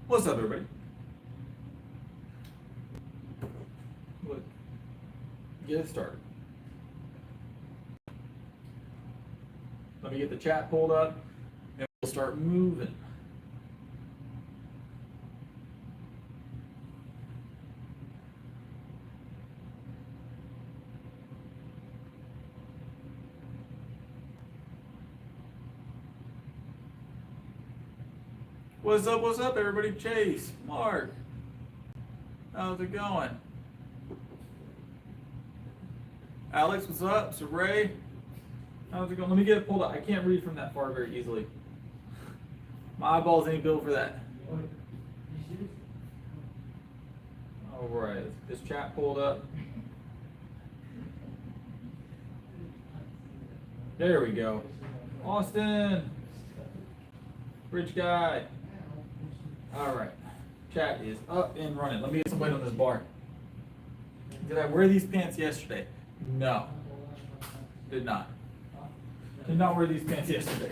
What's up, everybody? Get it started. Let me get the chat pulled up and we'll start moving. What's up, everybody? Chase, Mark, how's it going? Alex, what's up? So Ray, how's it going? Let me get it pulled up. I can't read from that far very easily. My eyeballs ain't built for that. All right, let's get this chat pulled up. There we go. Austin, rich guy. All right, chat is up and running. Let me get some weight on this bar. Did I wear these pants yesterday? No, did not. Did not wear these pants yesterday.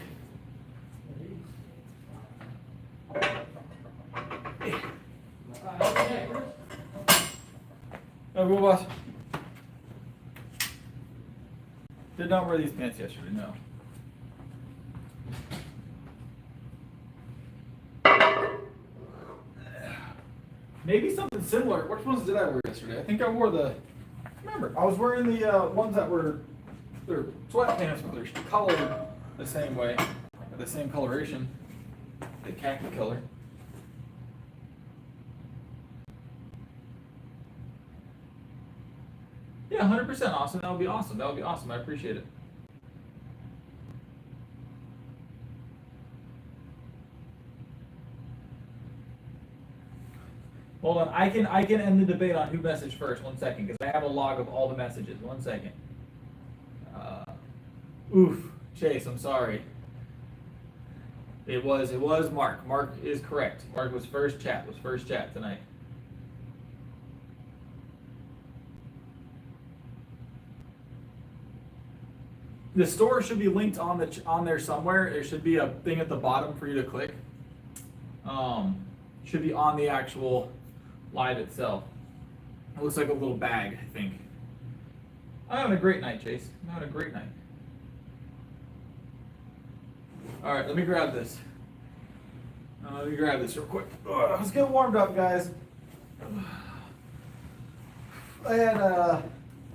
Oh, go boss. Did not wear these pants yesterday, no. Maybe something similar. Which ones did I wear yesterday? I think I wore the, remember, I was wearing the ones that were, they're sweatpants, but they're colored the same way, the same coloration, the khaki color. Yeah, 100% awesome. That would be awesome. That would be awesome. I appreciate it. Hold on, I can end the debate on who messaged first. 1 second, because I have a log of all the messages. 1 second. Oof, Chase, I'm sorry. It was Mark. Mark is correct. Mark was first chat. Tonight. The store should be linked on there somewhere. There should be a thing at the bottom for you to click. Should be on the actual live itself. It looks like a little bag, I think. I'm having a great night, Chase. I'm having a great night. All right, let me grab this. Real quick. Let's get warmed up, guys. I had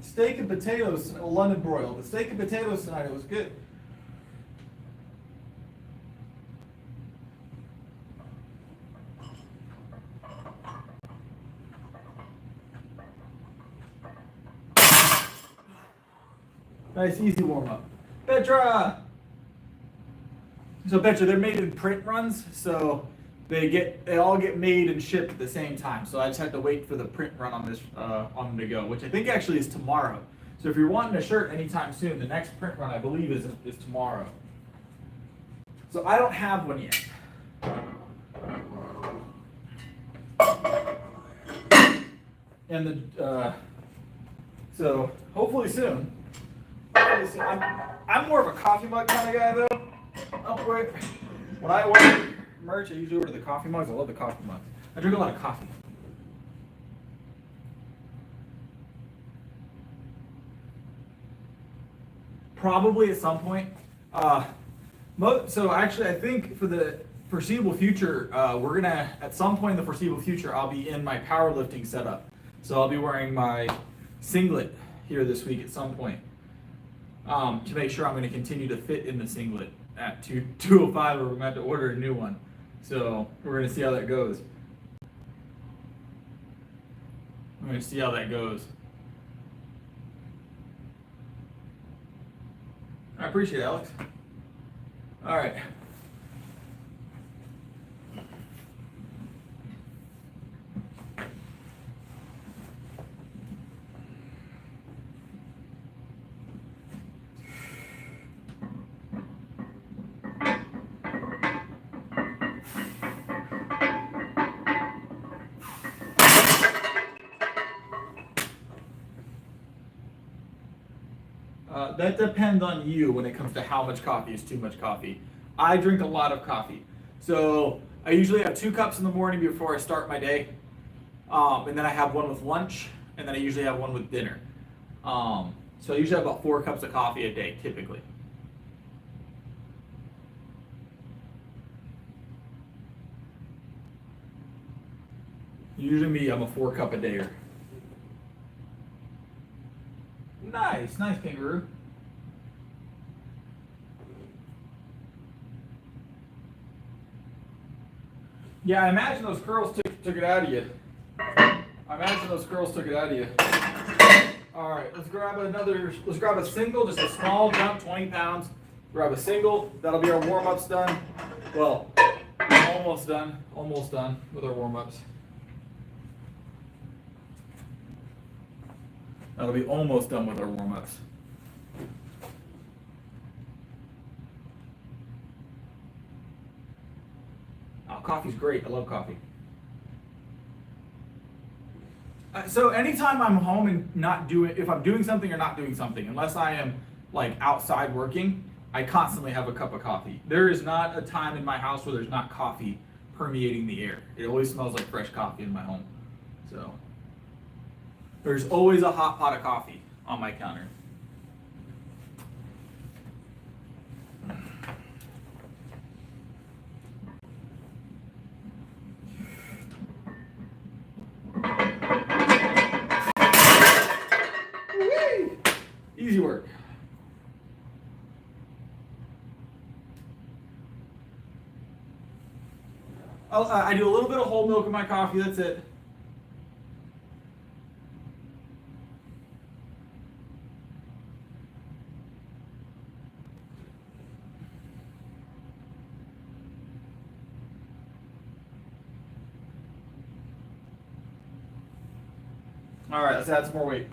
steak and potatoes, a London broil. The steak and potatoes tonight, it was good. Nice, easy warm up. Petra! So Petra, they're made in print runs, so they all get made and shipped at the same time. So I just have to wait for the print run on this on them to go, which I think actually is tomorrow. So if you're wanting a shirt anytime soon, the next print run I believe is tomorrow. So I don't have one yet. And so hopefully soon. I'm more of a coffee mug kind of guy though. When I order merch, I usually order the coffee mugs. I love the coffee mugs. I drink a lot of coffee. Probably at some point. So actually, I think for the foreseeable future, we're gonna, at some point in the foreseeable future, I'll be in my powerlifting setup. So I'll be wearing my singlet here this week at some point. To make sure I'm going to continue to fit in the singlet at 205, or we're going to have to order a new one. So we're going to see how that goes. I appreciate it, Alex. All right. That depends on you when it comes to how much coffee is too much coffee. I drink a lot of coffee. So I usually have 2 cups in the morning before I start my day, and then I have one with lunch, and then I usually have one with dinner. So I usually have about 4 cups of coffee a day, typically. Usually me, I'm a 4 cup a dayer. Nice, nice kangaroo. Yeah, I imagine those curls took it out of you. All right, let's grab a single, just a small jump, 20 pounds. Grab a single, that'll be our warm-ups done. Well, almost done with our warm-ups. That'll be almost done with our warm-ups. Oh, coffee's great. I love coffee. So anytime I'm home and if I'm doing something or not doing something, unless I am like outside working, I constantly have a cup of coffee. There is not a time in my house where there's not coffee permeating the air. It always smells like fresh coffee in my home. So there's always a hot pot of coffee on my counter. Easy work. I do a little bit of whole milk in my coffee, that's it. All right, let's add some more weight.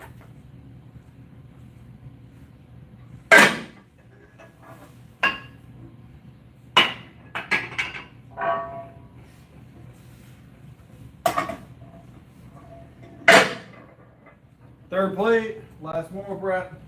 Third plate, last warm-up rep.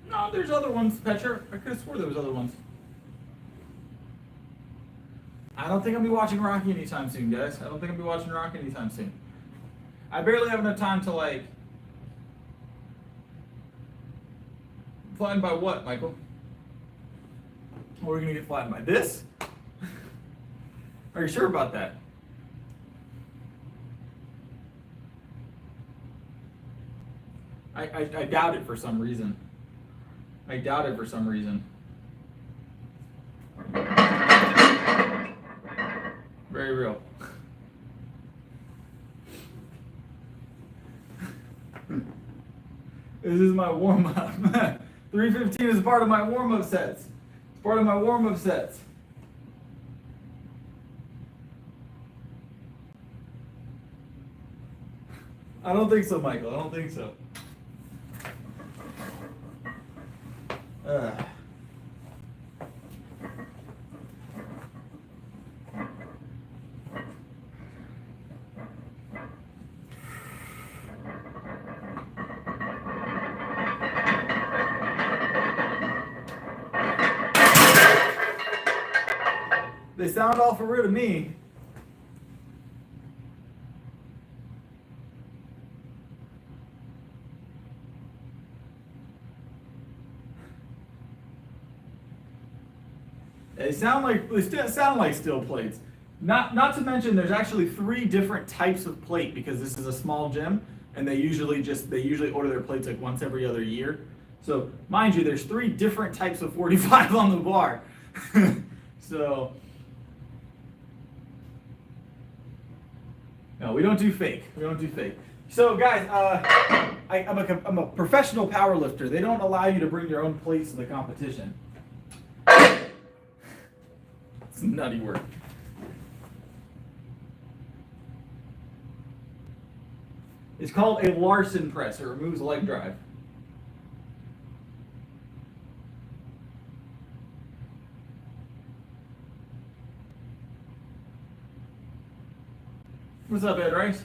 No, there's other ones, Petra. I could have swore there was other ones. I don't think I'll be watching Rocky anytime soon, guys. I don't think I'll be watching Rocky anytime soon. I barely have enough time to, like... Flattened by what, Michael? What are we going to get flattened by? This? Are you sure about that? I doubt it for some reason. I doubt it for some reason. Very real. This is my warm-up. 315 is part of my warm-up sets. It's part of my warm-up sets. I don't think so, Michael. I don't think so. They sound all for real to me. They sound like steel plates. Not to mention, there's actually 3 different types of plate because this is a small gym, and they usually order their plates like once every other year. So mind you, there's 3 different types of 45 on the bar. So no, we don't do fake. We don't do fake. So guys, I'm a professional power lifter. They don't allow you to bring your own plates to the competition. It's nutty work. It's called a Larson press. It removes leg drive. What's up, Ed Rice?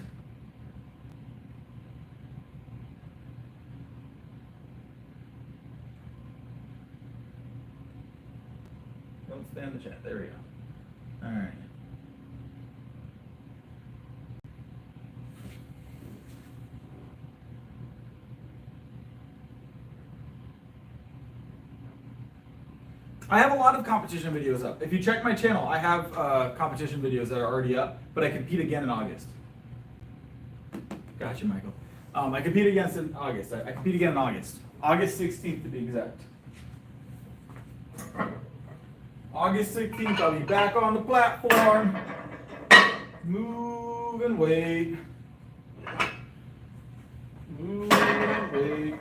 Don't stay in the chat. There we go. All right. I have a lot of competition videos up. If you check my channel, I have competition videos that are already up, but I compete again in August. Gotcha, Michael. I compete against in August. I compete again in August. August 16th to be exact. August 16th, I'll be back on the platform. Moving weight. Moving weight.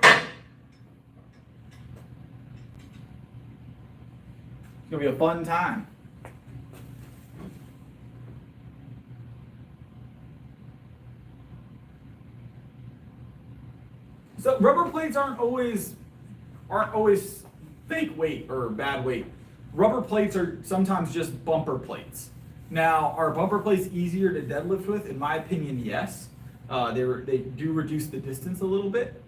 It's gonna be a fun time. So rubber plates aren't always fake weight or bad weight. Rubber plates are sometimes just bumper plates. Now, are bumper plates easier to deadlift with? In my opinion, yes. They do reduce the distance a little bit,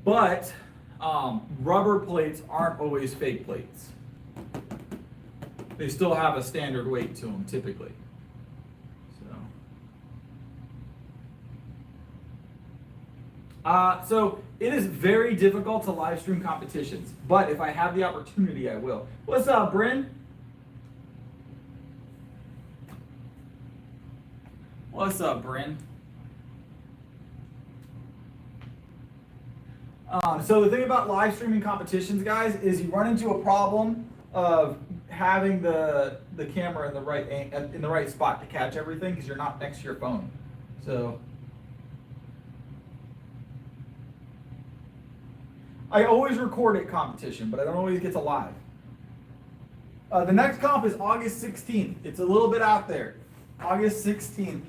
but rubber plates aren't always fake plates. They still have a standard weight to them typically. So it is very difficult to live stream competitions, but if I have the opportunity, I will. What's up, Bryn? What's up, Bryn? So the thing about live streaming competitions, guys, is you run into a problem of having the camera in the right spot to catch everything because you're not next to your phone. So I always record at competition, but I don't always get to live. The next comp is August 16th. It's a little bit out there. August 16th.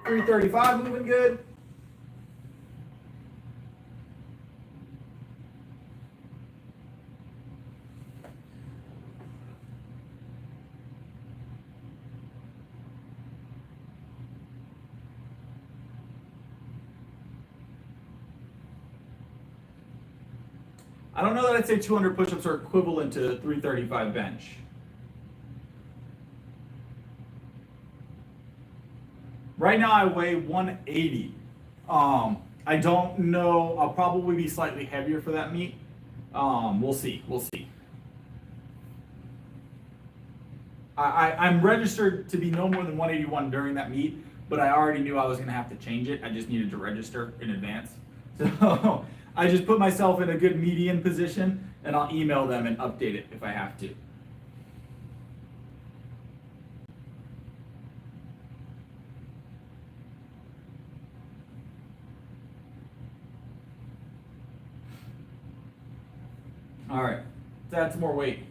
.335 moving good. I don't know that I'd say 200 push-ups are equivalent to 335 bench. Right now I weigh 180. I don't know, I'll probably be slightly heavier for that meet. We'll see. I'm registered to be no more than 181 during that meet, but I already knew I was gonna have to change it. I just needed to register in advance. So I just put myself in a good median position and I'll email them and update it if I have to. All right, let's add some more weight.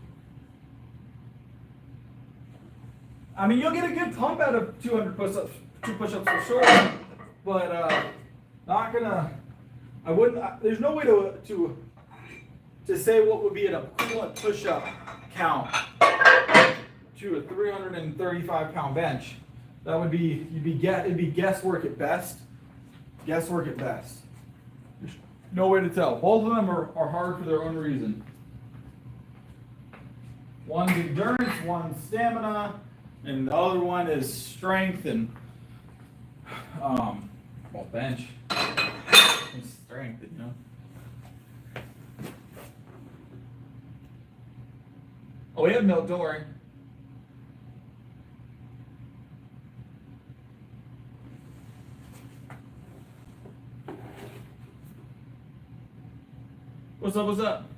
I mean, you'll get a good pump out of 200 push-ups, 2 push-ups for sure, but not gonna. I wouldn't. There's no way to say what would be an equivalent push-up count to a 335-pound bench. That would be it'd be guesswork at best. Guesswork at best. There's no way to tell. Both of them are hard for their own reason. One's endurance, one's stamina, and the other one is strength and bench. And strength, you know. Oh, we have milk, don't worry. What's up, what's up?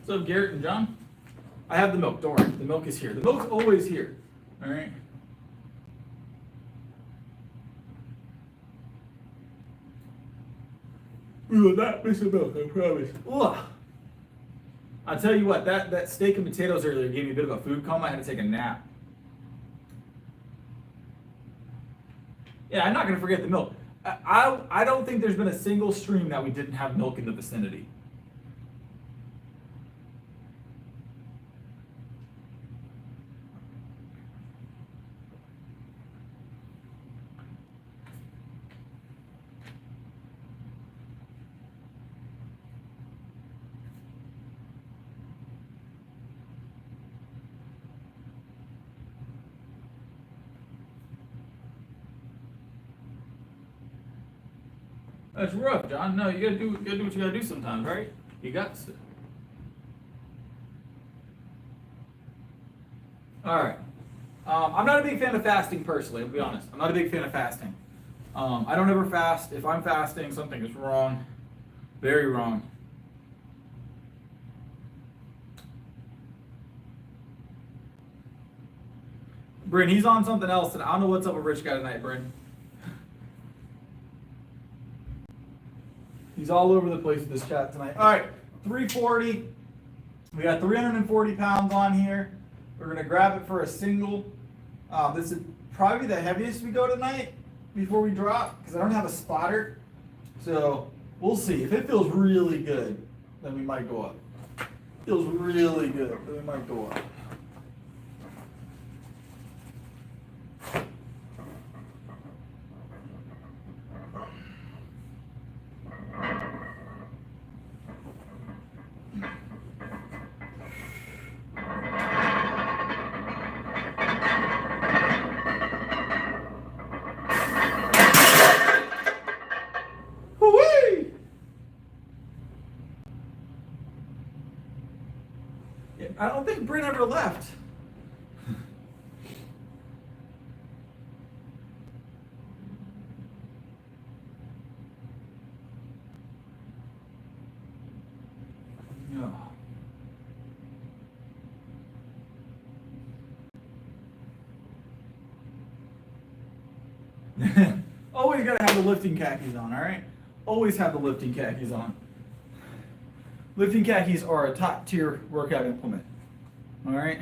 What's up, Garrett and John? I have the milk, don't worry. The milk is here. The milk's always here. All right. We will not miss the milk, I promise. Ugh. I'll tell you what, that steak and potatoes earlier gave me a bit of a food coma. I had to take a nap. Yeah, I'm not going to forget the milk. I don't think there's been a single stream that we didn't have milk in the vicinity. That's rough, John. No, you gotta do what you gotta do sometimes, right? You got to. All right. I'm not a big fan of fasting personally. I'll be honest. I'm not a big fan of fasting. I don't ever fast. If I'm fasting, something is wrong. Very wrong. Bryn, he's on something else, and I don't know what's up with Rich Guy tonight, Bryn. He's all over the place with this chat tonight. All right, 340. We got 340 pounds on here. We're going to grab it for a single. This is probably the heaviest we go tonight before we drop because I don't have a spotter. So we'll see. If it feels really good, then we might go up. Feels really good, then we might go up. I don't think Bryn ever left. No. Always gotta have the lifting khakis on, all right? Always have the lifting khakis on. Lifting khakis are a top tier workout implement. All right.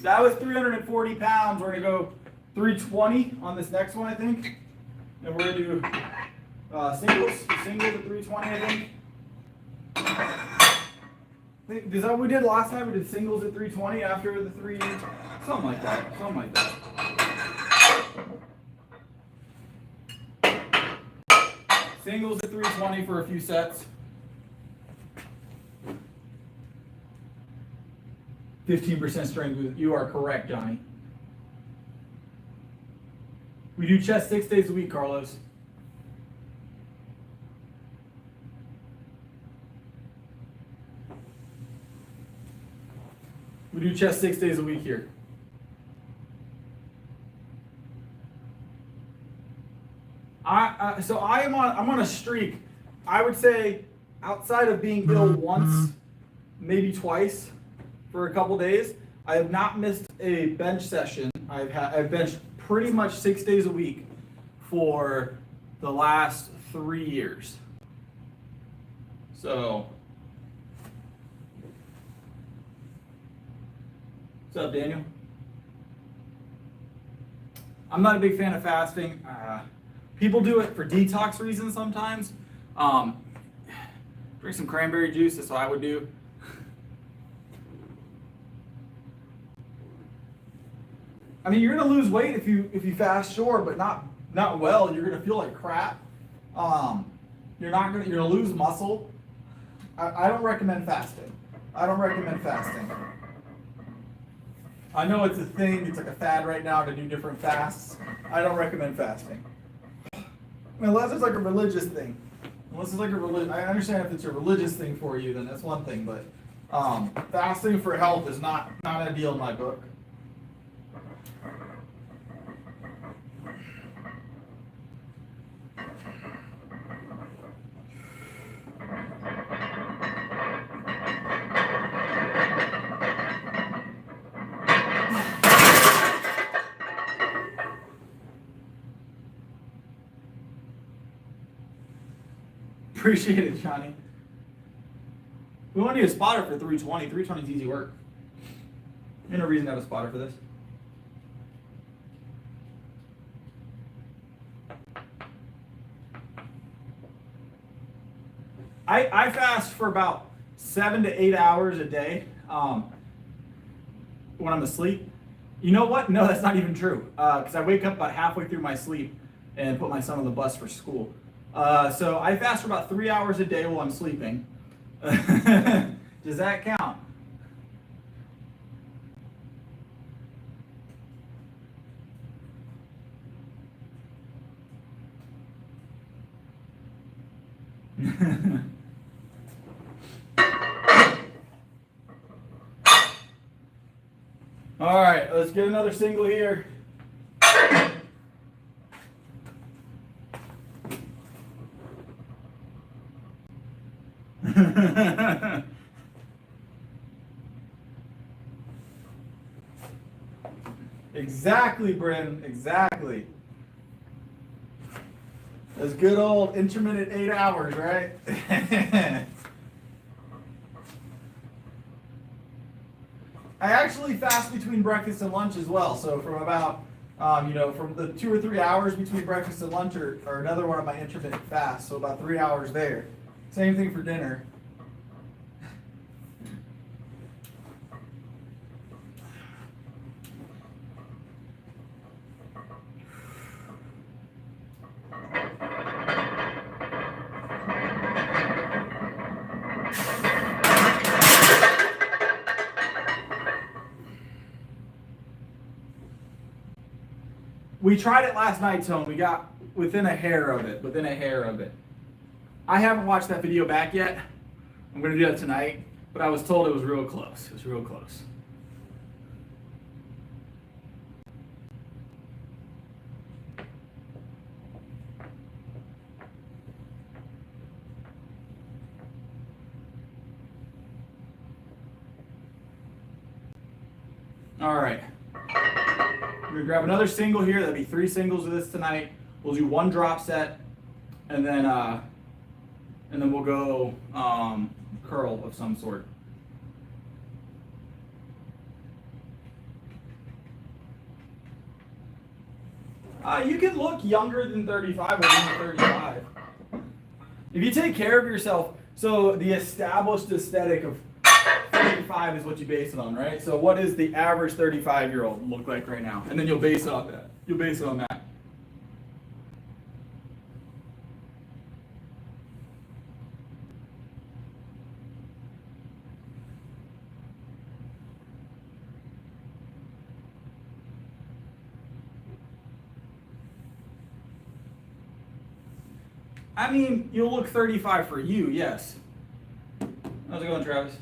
That was 340 pounds. We're gonna go 320 on this next one, I think. And we're gonna do singles at 320, I think. Is that what we did last time? We did singles at 320 after the three, something like that. Something like that. Singles at 320 for a few sets. 15% strength. You are correct, Johnny. We do chest 6 days a week, Carlos. We do chest 6 days a week here. I'm on a streak. I would say outside of being ill once, maybe twice for a couple days, I have not missed a bench session. I've benched pretty much 6 days a week for the last 3 years. So, what's up, Daniel? I'm not a big fan of fasting. People do it for detox reasons sometimes. Drink some cranberry juice, that's what I would do. I mean, you're gonna lose weight if you fast, sure, but not well. You're gonna feel like crap. You're gonna lose muscle. I don't recommend fasting. I don't recommend fasting. I know it's a thing. It's like a fad right now to do different fasts. I don't recommend fasting. Unless it's like a religious thing. Unless it's like I understand if it's a religious thing for you, then that's one thing. But fasting for health is not ideal in my book. Appreciate it, Johnny. We want to need a spotter for 320. 320 is easy work. Ain't no reason to have a spotter for this. I fast for about 7 to 8 hours a day when I'm asleep. You know what? No, that's not even true. Because I wake up about halfway through my sleep and put my son on the bus for school. So I fast for about 3 hours a day while I'm sleeping. Does that count? All right, let's get another single here. Exactly, Bryn, exactly. Those good old intermittent 8 hours, right? I actually fast between breakfast and lunch as well. So from about, from the 2 or 3 hours between breakfast and lunch or another one of my intermittent fasts. So about 3 hours there. Same thing for dinner. We tried it last night, Tone. We got within a hair of it. I haven't watched that video back yet. I'm going to do that tonight, but I was told it was real close. It was real close. All right. We're gonna grab another single here. That'll be 3 singles of this tonight. We'll do 1 drop set, and then we'll go curl of some sort. You can look younger than 35 or even 35. If you take care of yourself, so the established aesthetic of 35 is what you base it on, right? So what does the average 35-year-old look like right now? And then you'll base it on that. You'll base it on that. I mean, you'll look 35 for you, yes. How's it going, Travis?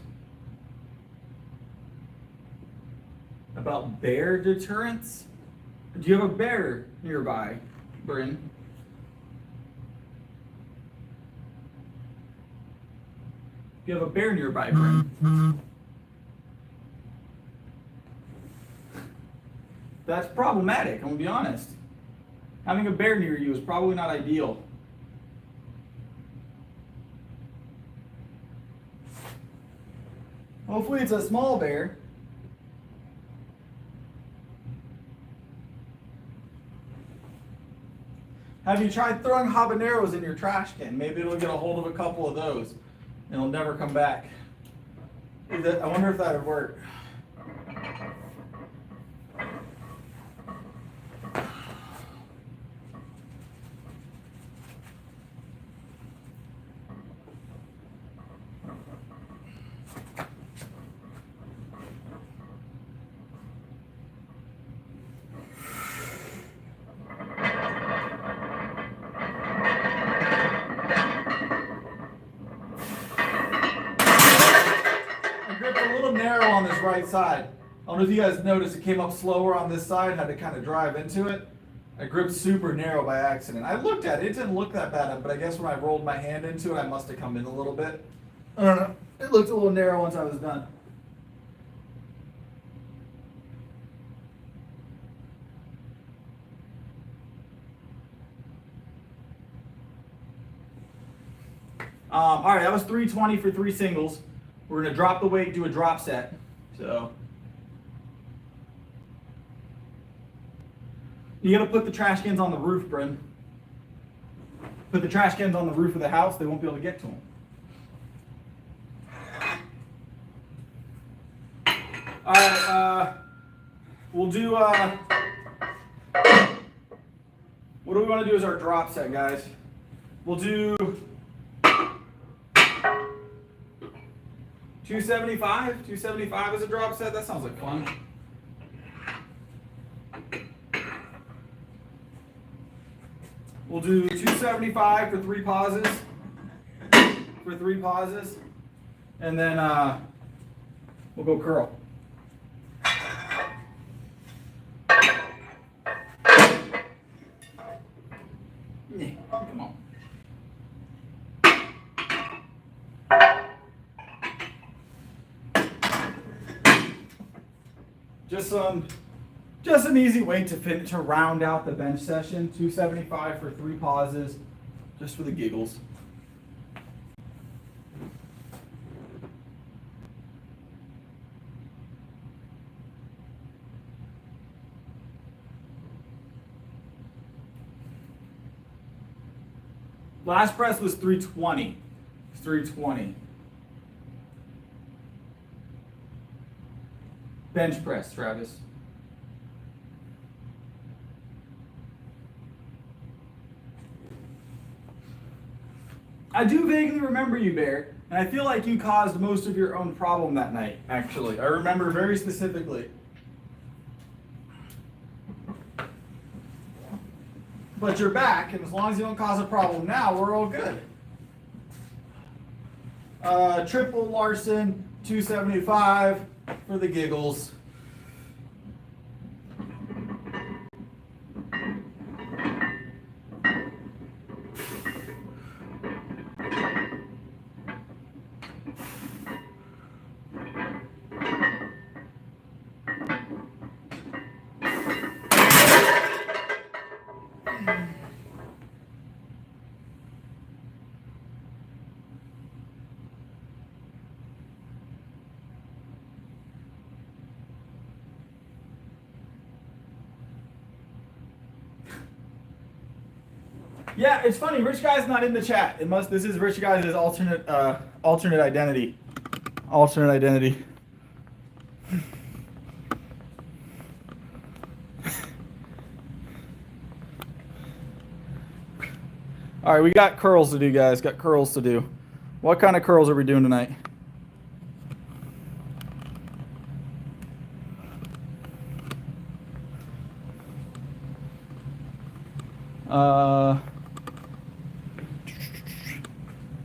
About bear deterrence? Do you have a bear nearby, Bryn? Do you have a bear nearby, Bryn? That's problematic, I'm gonna be honest. Having a bear near you is probably not ideal. Hopefully it's a small bear. Have you tried throwing habaneros in your trash can? Maybe it'll get a hold of a couple of those and it'll never come back. I wonder if that would work. Narrow on this right side. I don't know if you guys noticed it came up slower on this side, had to kind of drive into it. I gripped super narrow by accident. I looked at it, it didn't look that bad, but I guess when I rolled my hand into it, I must have come in a little bit. I don't know. It looked a little narrow once I was done. All right, that was 320 for 3 singles. We're gonna drop the weight, do a drop set. So you gotta put the trash cans on the roof, Bryn. Put the trash cans on the roof of the house, they won't be able to get to them. All right, we'll do, what do we want to do as our drop set, guys? We'll do 275. 275 as a drop set. That sounds like fun. We'll do 275 for 3 pauses. And then we'll go curl. Come on. Just an easy way to round out the bench session. 275 for 3 pauses, just for the giggles. Last press was 320. 320. Bench press, Travis. I do vaguely remember you, Bear, and I feel like you caused most of your own problem that night, actually. I remember very specifically. But you're back, and as long as you don't cause a problem now, we're all good. Triple Larson, 275 for the giggles. Yeah, it's funny. Rich Guy's not in the chat. This is Rich Guy's alternate identity. Alternate identity. All right, we got curls to do, guys. Got curls to do. What kind of curls are we doing tonight?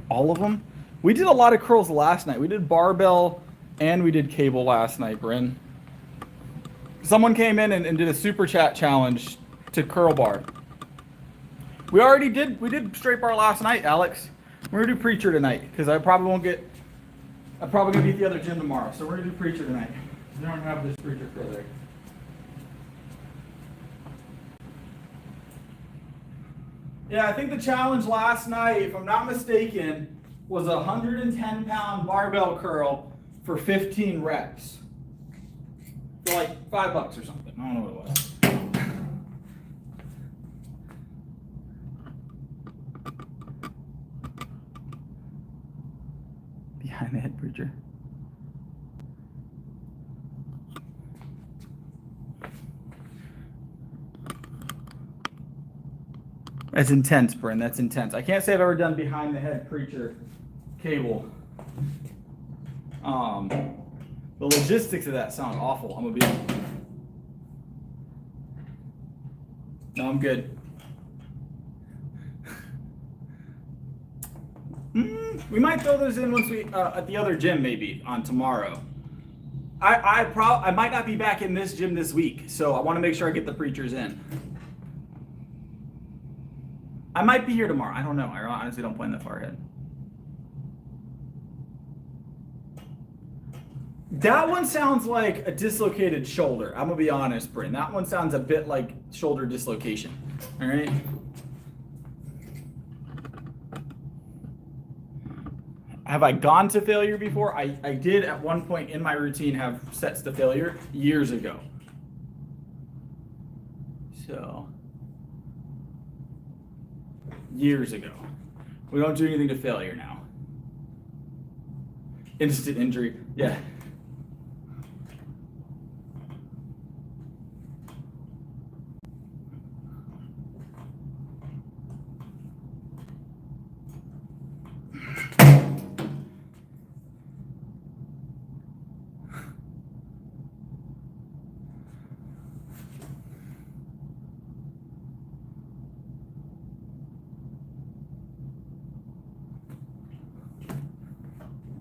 All of them? We did a lot of curls last night. We did barbell and we did cable last night, Bryn. Someone came in and did a super chat challenge to curl bar. We did straight bar last night, Alex. We're gonna do preacher tonight because I'm probably gonna be at the other gym tomorrow. So we're gonna do preacher tonight. We don't have this preacher curl there. Yeah, I think the challenge last night, if I'm not mistaken, was a 110-pound barbell curl for 15 reps. For like $5 or something. I don't know what it was. Behind the head preacher. That's intense, Bryn. That's intense. I can't say I've ever done behind the head preacher cable. The logistics of that sound awful. I'm gonna be. No, I'm good. We might throw those in once we at the other gym maybe on tomorrow. I might not be back in this gym this week, so I want to make sure I get the preachers in. I might be here tomorrow. I don't know. I honestly don't plan that far ahead. That one sounds like a dislocated shoulder. I'm gonna be honest, Bryn. That one sounds a bit like shoulder dislocation. All right. have I gone to failure before? I did at one point in my routine have sets to failure years ago. So, years ago. We don't do anything to failure now. Instant injury, yeah.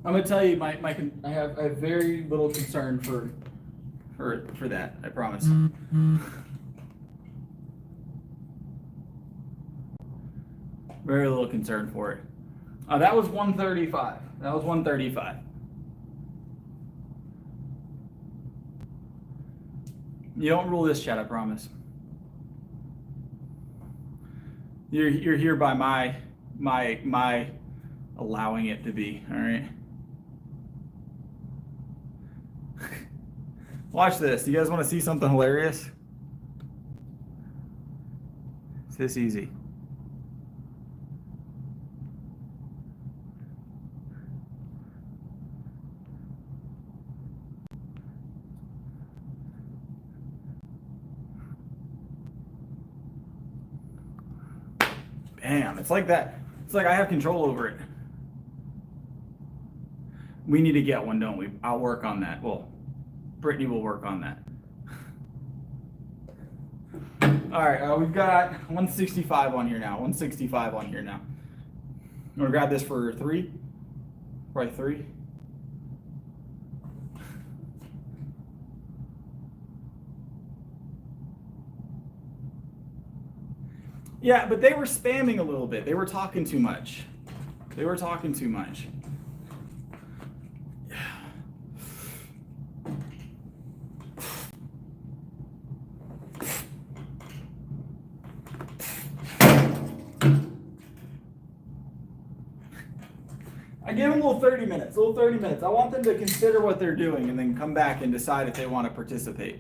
I'm gonna tell you, I have very little concern for that. I promise. Very little concern for it. That was 135. That was 135. You don't rule this, chat. I promise. You're here by my allowing it to be. All right. Watch this. You guys want to see something hilarious? It's this easy. Bam. It's like that. It's like I have control over it. We need to get one, don't we? I'll work on that. Well, Brittany will work on that. All right, we've got 165 on here now. 165 on here now. You want to grab this for 3? Probably 3. Yeah, but they were spamming a little bit. They were talking too much. They were talking too much. I give them a little 30 minutes, I want them to consider what they're doing and then come back and decide if they want to participate.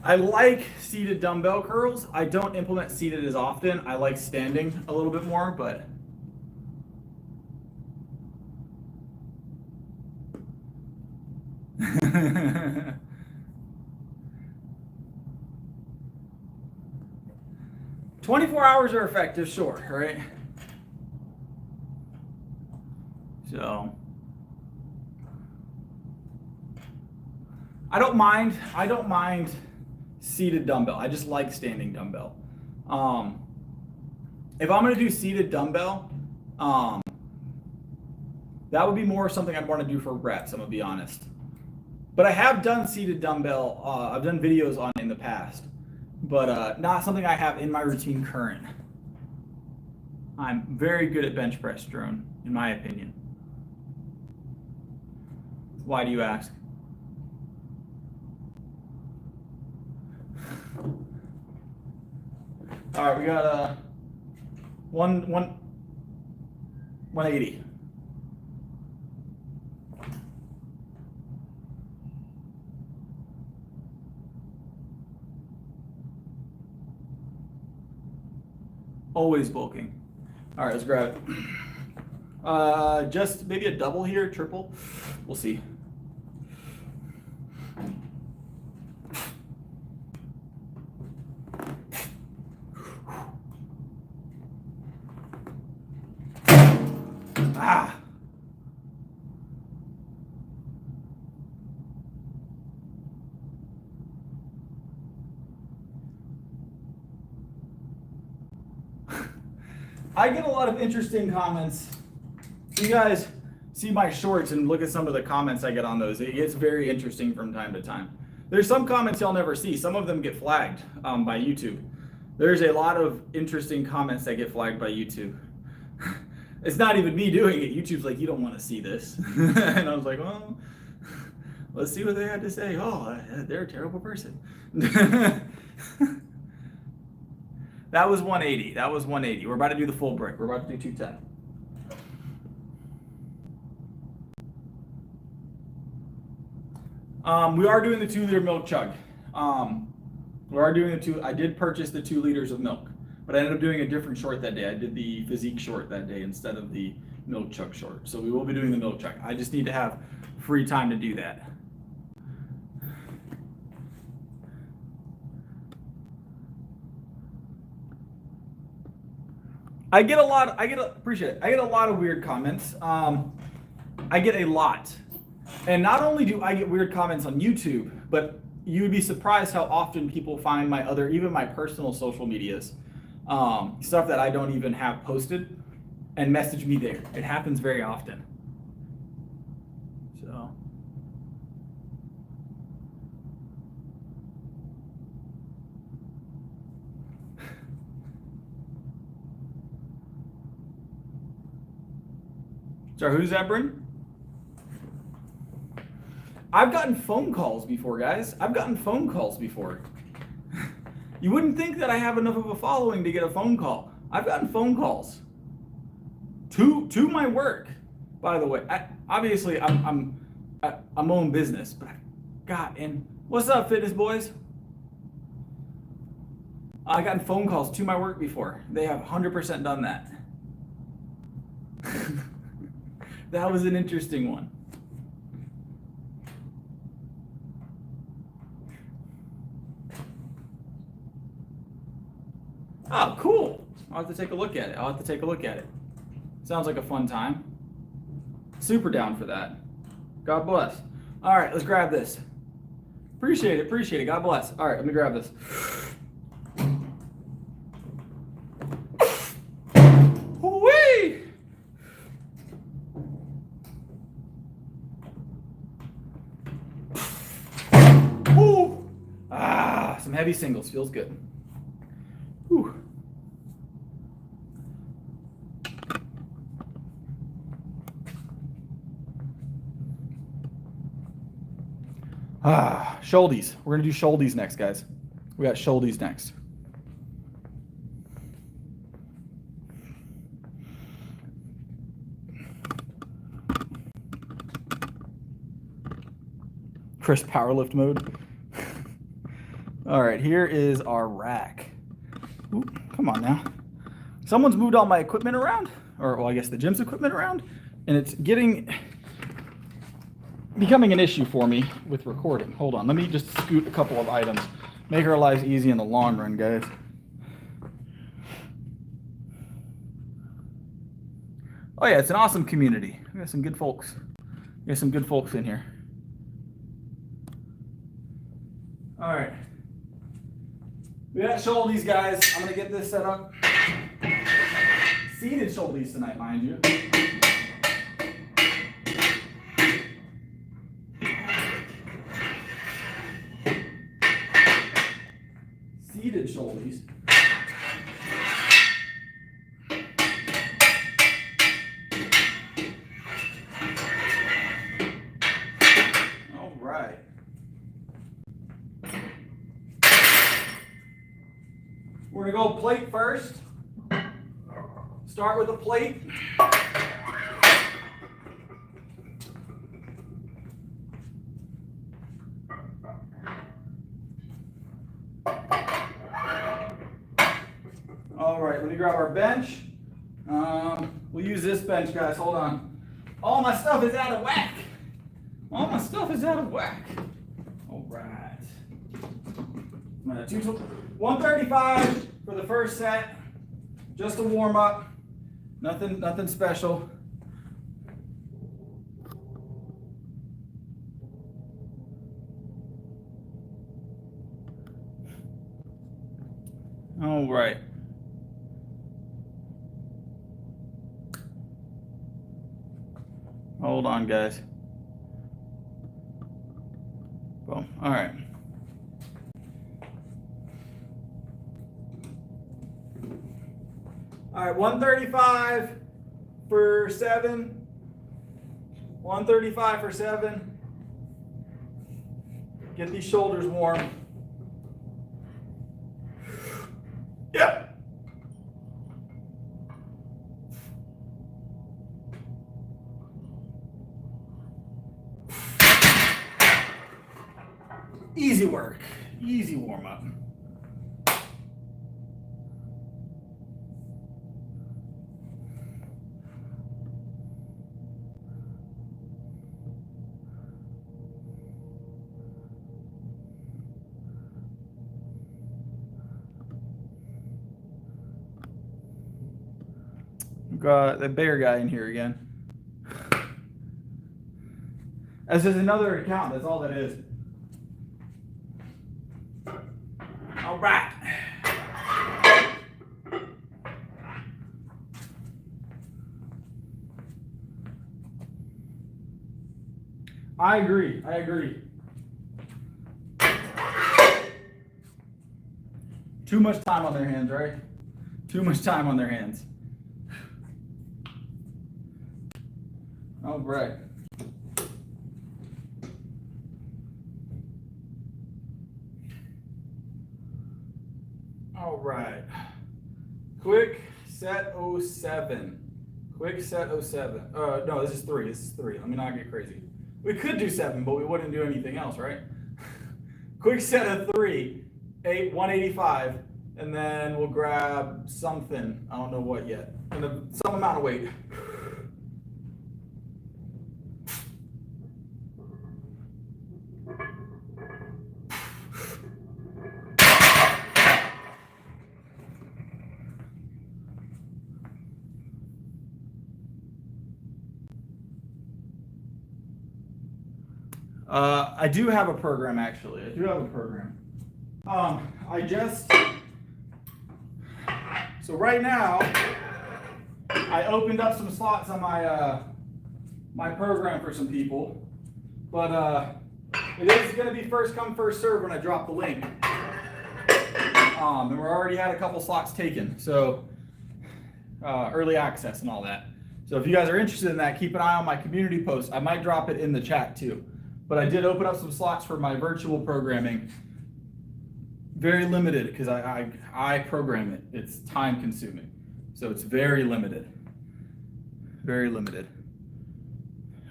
I like seated dumbbell curls. I don't implement seated as often. I like standing a little bit more, but 24 hours are effective, sure, right? So I don't mind seated dumbbell. I just like standing dumbbell. If I'm gonna do seated dumbbell, that would be more something I'd want to do for reps, I'm gonna be honest. But I have done seated dumbbell, I've done videos on it in the past, but not something I have in my routine current. I'm very good at bench press, drone, in my opinion. Why do you ask? All right, we got 180. Always bulking. All right, let's grab it. Just maybe a double here, triple. We'll see. Ah. I get a lot of interesting comments. You guys see my shorts and look at some of the comments I get on those. It gets very interesting from time to time. There's some comments y'all never see. Some of them get flagged by YouTube. There's a lot of interesting comments that get flagged by YouTube. It's not even me doing it. YouTube's like, you don't want to see this. And I was like, well, Let's see what they had to say. Oh, they're a terrible person. That was 180. That was 180. We're about to do the full break. We're about to do 210. We are doing the 2-liter milk chug. We are doing the two. I did purchase the 2 liters of milk, but I ended up doing a different short that day. I did the physique short that day instead of the milk chug short. So we will be doing the milk chug. I just need to have free time to do that. Appreciate it. I get a lot of weird comments. I get a lot. And not only do I get weird comments on YouTube, but you would be surprised how often people find my other, even my personal social medias, stuff that I don't even have posted, and message me there. It happens very often. So. Sorry, who's that, Bryn? I've gotten phone calls before, guys. I've gotten phone calls before. You wouldn't think that I have enough of a following to get a phone call. I've gotten phone calls to my work, by the way. Obviously, I'm own business, but and what's up, fitness boys? I've gotten phone calls to my work before. They have 100% done that. That was an interesting one. Oh, cool. I'll have to take a look at it. Sounds like a fun time. Super down for that. God bless. All right, let's grab this. Appreciate it. God bless. All right, let me grab this. Whee! Ooh. Some heavy singles. Feels good. Whew. Shouldies. We're gonna do shouldies next, guys. We got shouldies next. Chris powerlift mode. All right, here is our rack. Ooh, come on now. Someone's moved all my equipment around, or well, I guess the gym's equipment around, and it's becoming an issue for me with recording. Hold on, let me just scoot a couple of items. Make our lives easy in the long run, guys. Oh yeah, it's an awesome community. We got some good folks. We got some good folks in here. All right. We got shouldies, guys. I'm gonna get this set up. Seated shouldies tonight, mind you. Seated shouldies. All right. We're gonna go plate first. Start with a plate. All right, let me grab our bench. We'll use this bench, guys. Hold on. All my stuff is out of whack. All my stuff is out of whack. All right. 135 for the first set. Just a warm up. Nothing special. All right. Hold on, guys. Boom. All right. All right, 135 for 7. 135 for 7. Get these shoulders warm. Yep. Easy work, easy warm up. Got the bear guy in here again. This is another account, that's all that is. All right. I agree. Too much time on their hands, right? Too much time on their hands. All right. All right. Quick set 07. Quick set 07. No, this is 3. This is 3. Let me not get crazy. We could do 7, but we wouldn't do anything else, right? Quick set of 3, 185, and then we'll grab something. I don't know what yet. And some amount of weight. I do have a program, actually. I do have a program. So right now, I opened up some slots on my my program for some people, but it is going to be first come, first serve when I drop the link. And we already had a couple slots taken, so early access and all that. So if you guys are interested in that, keep an eye on my community post. I might drop it in the chat too. But I did open up some slots for my virtual programming. Very limited because I program it. It's time consuming. So it's very limited. Very limited.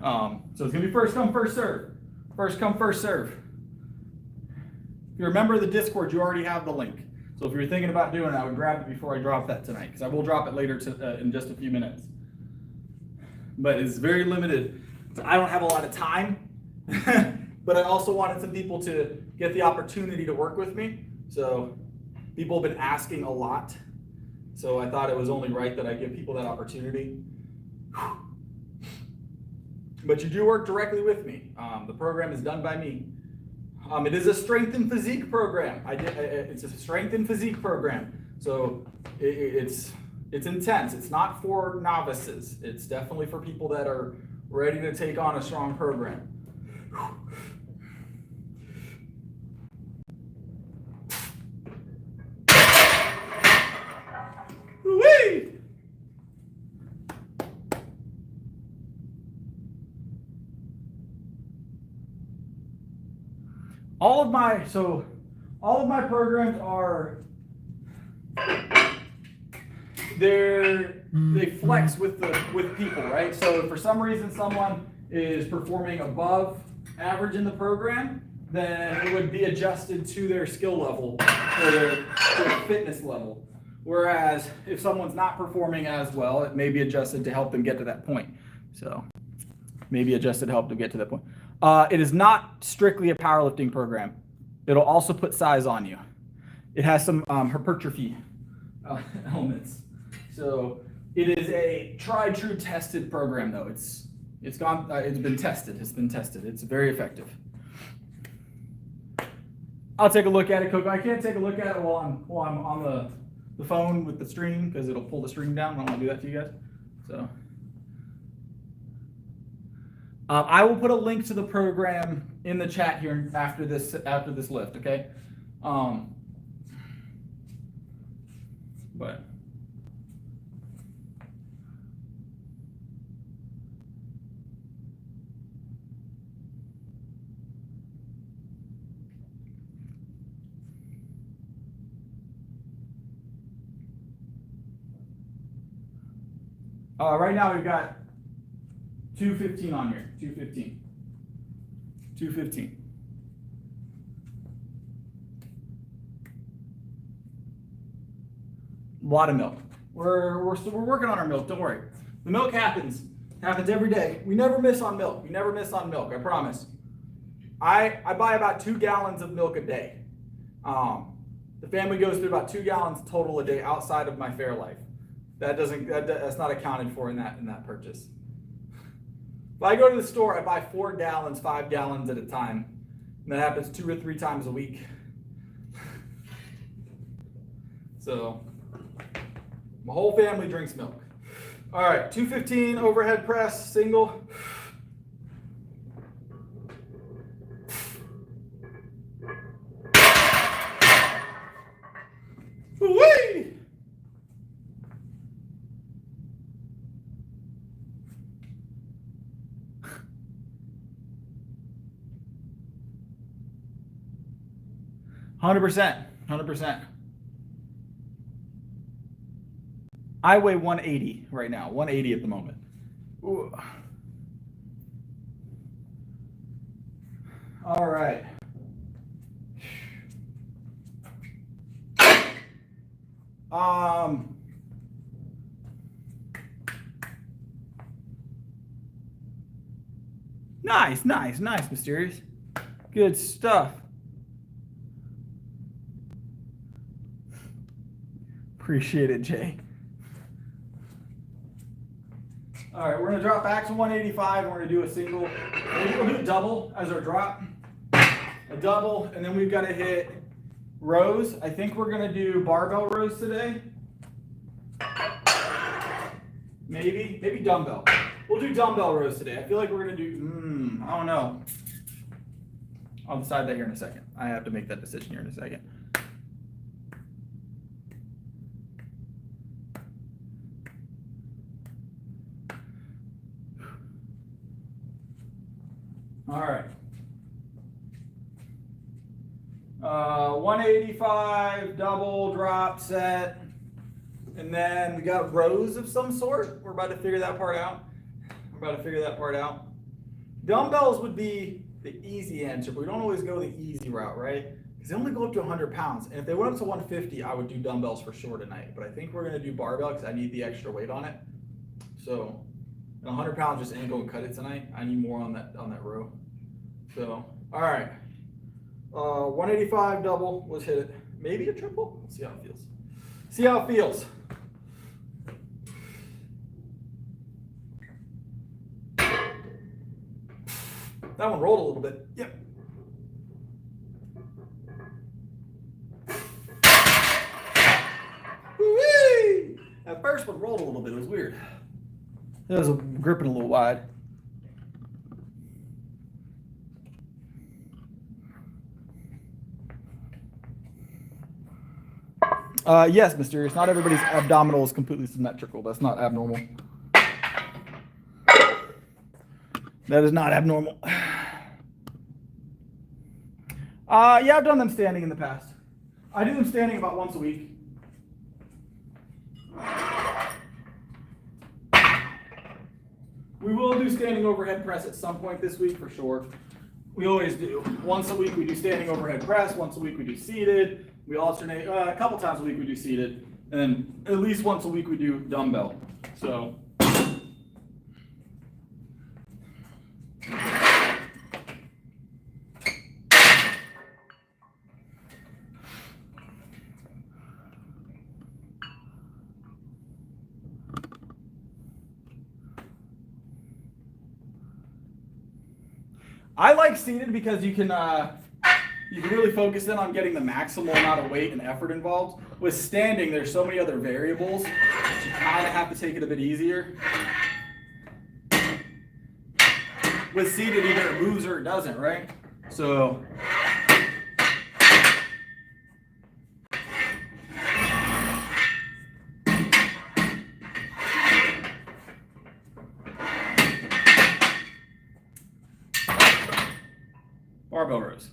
So it's gonna be first come, first serve. First come, first serve. If you're a member of the Discord, you already have the link. So if you're thinking about doing it, I would grab it before I drop that tonight, because I will drop it later in just a few minutes. But it's very limited. So I don't have a lot of time. But I also wanted some people to get the opportunity to work with me. So people have been asking a lot. So I thought it was only right that I give people that opportunity. But you do work directly with me. The program is done by me. It is a strength and physique program. It's a strength and physique program. So it's intense. It's not for novices. It's definitely for people that are ready to take on a strong program. Whee! All of my programs are they flex with people, right? So if for some reason someone is performing above average in the program, then it would be adjusted to their skill level or their fitness level. Whereas if someone's not performing as well, it may be adjusted to help them get to that point. So maybe adjusted to help them get to that point. It is not strictly a powerlifting program. It'll also put size on you. It has some hypertrophy elements. So it is a tried, true, tested program, though. It's been tested. It's been tested. It's very effective. I'll take a look at it, Coco. I can't take a look at it while I'm on the phone with the stream, because it'll pull the stream down. I don't want to do that to you guys. So I will put a link to the program in the chat here after this lift, okay? But Right now we've got 215 on here. 215. 215. A lot of milk. We're working on our milk. Don't worry. The milk happens every day. We never miss on milk. We never miss on milk. I promise. I buy about 2 gallons of milk a day. The family goes through about 2 gallons total a day outside of my Fairlife. That's not accounted for in that purchase. If I go to the store, I buy 4 gallons, 5 gallons at a time. And that happens 2 or 3 times a week. So my whole family drinks milk. All right, 215 overhead press, single. Whee! $100%. I weigh 180 right now, 180 at the moment. Ooh. All right. Nice, Mysterious. Good stuff. Appreciate it, Jay. All right, we're gonna drop back to 185. We're gonna do a single. Maybe we'll do a double as our drop. A double, and then we've got to hit rows. I think we're gonna do barbell rows today. Maybe dumbbell. We'll do dumbbell rows today. I feel like we're gonna do. I don't know. I'll decide that here in a second. I have to make that decision here in a second. All right. 185 double drop set, and then we got rows of some sort. We're about to figure that part out. Dumbbells would be the easy answer, but we don't always go the easy route, right? Because they only go up to 100 pounds, and if they went up to 150, I would do dumbbells for sure tonight. But I think we're gonna do barbell because I need the extra weight on it. So, 100 pounds just ain't gonna cut it tonight. I need more on that row. So, all right. 185 double, let's hit it. Maybe a triple, let's see how it feels. That one rolled a little bit, yep. Whee! That first one rolled a little bit, it was weird. It was gripping a little wide. Yes, Mysterious. Not everybody's abdominal is completely symmetrical. That's not abnormal. That is not abnormal. Yeah, I've done them standing in the past. I do them standing about once a week. We will do standing overhead press at some point this week for sure. We always do. Once a week we do standing overhead press. Once a week we do seated. We alternate a couple times a week we do seated, and then at least once a week we do dumbbell. So I like seated because you can really focus in on getting the maximal amount of weight and effort involved. With standing, there's so many other variables, you kind of have to take it a bit easier. With seated, either it moves or it doesn't, right? So barbell rows.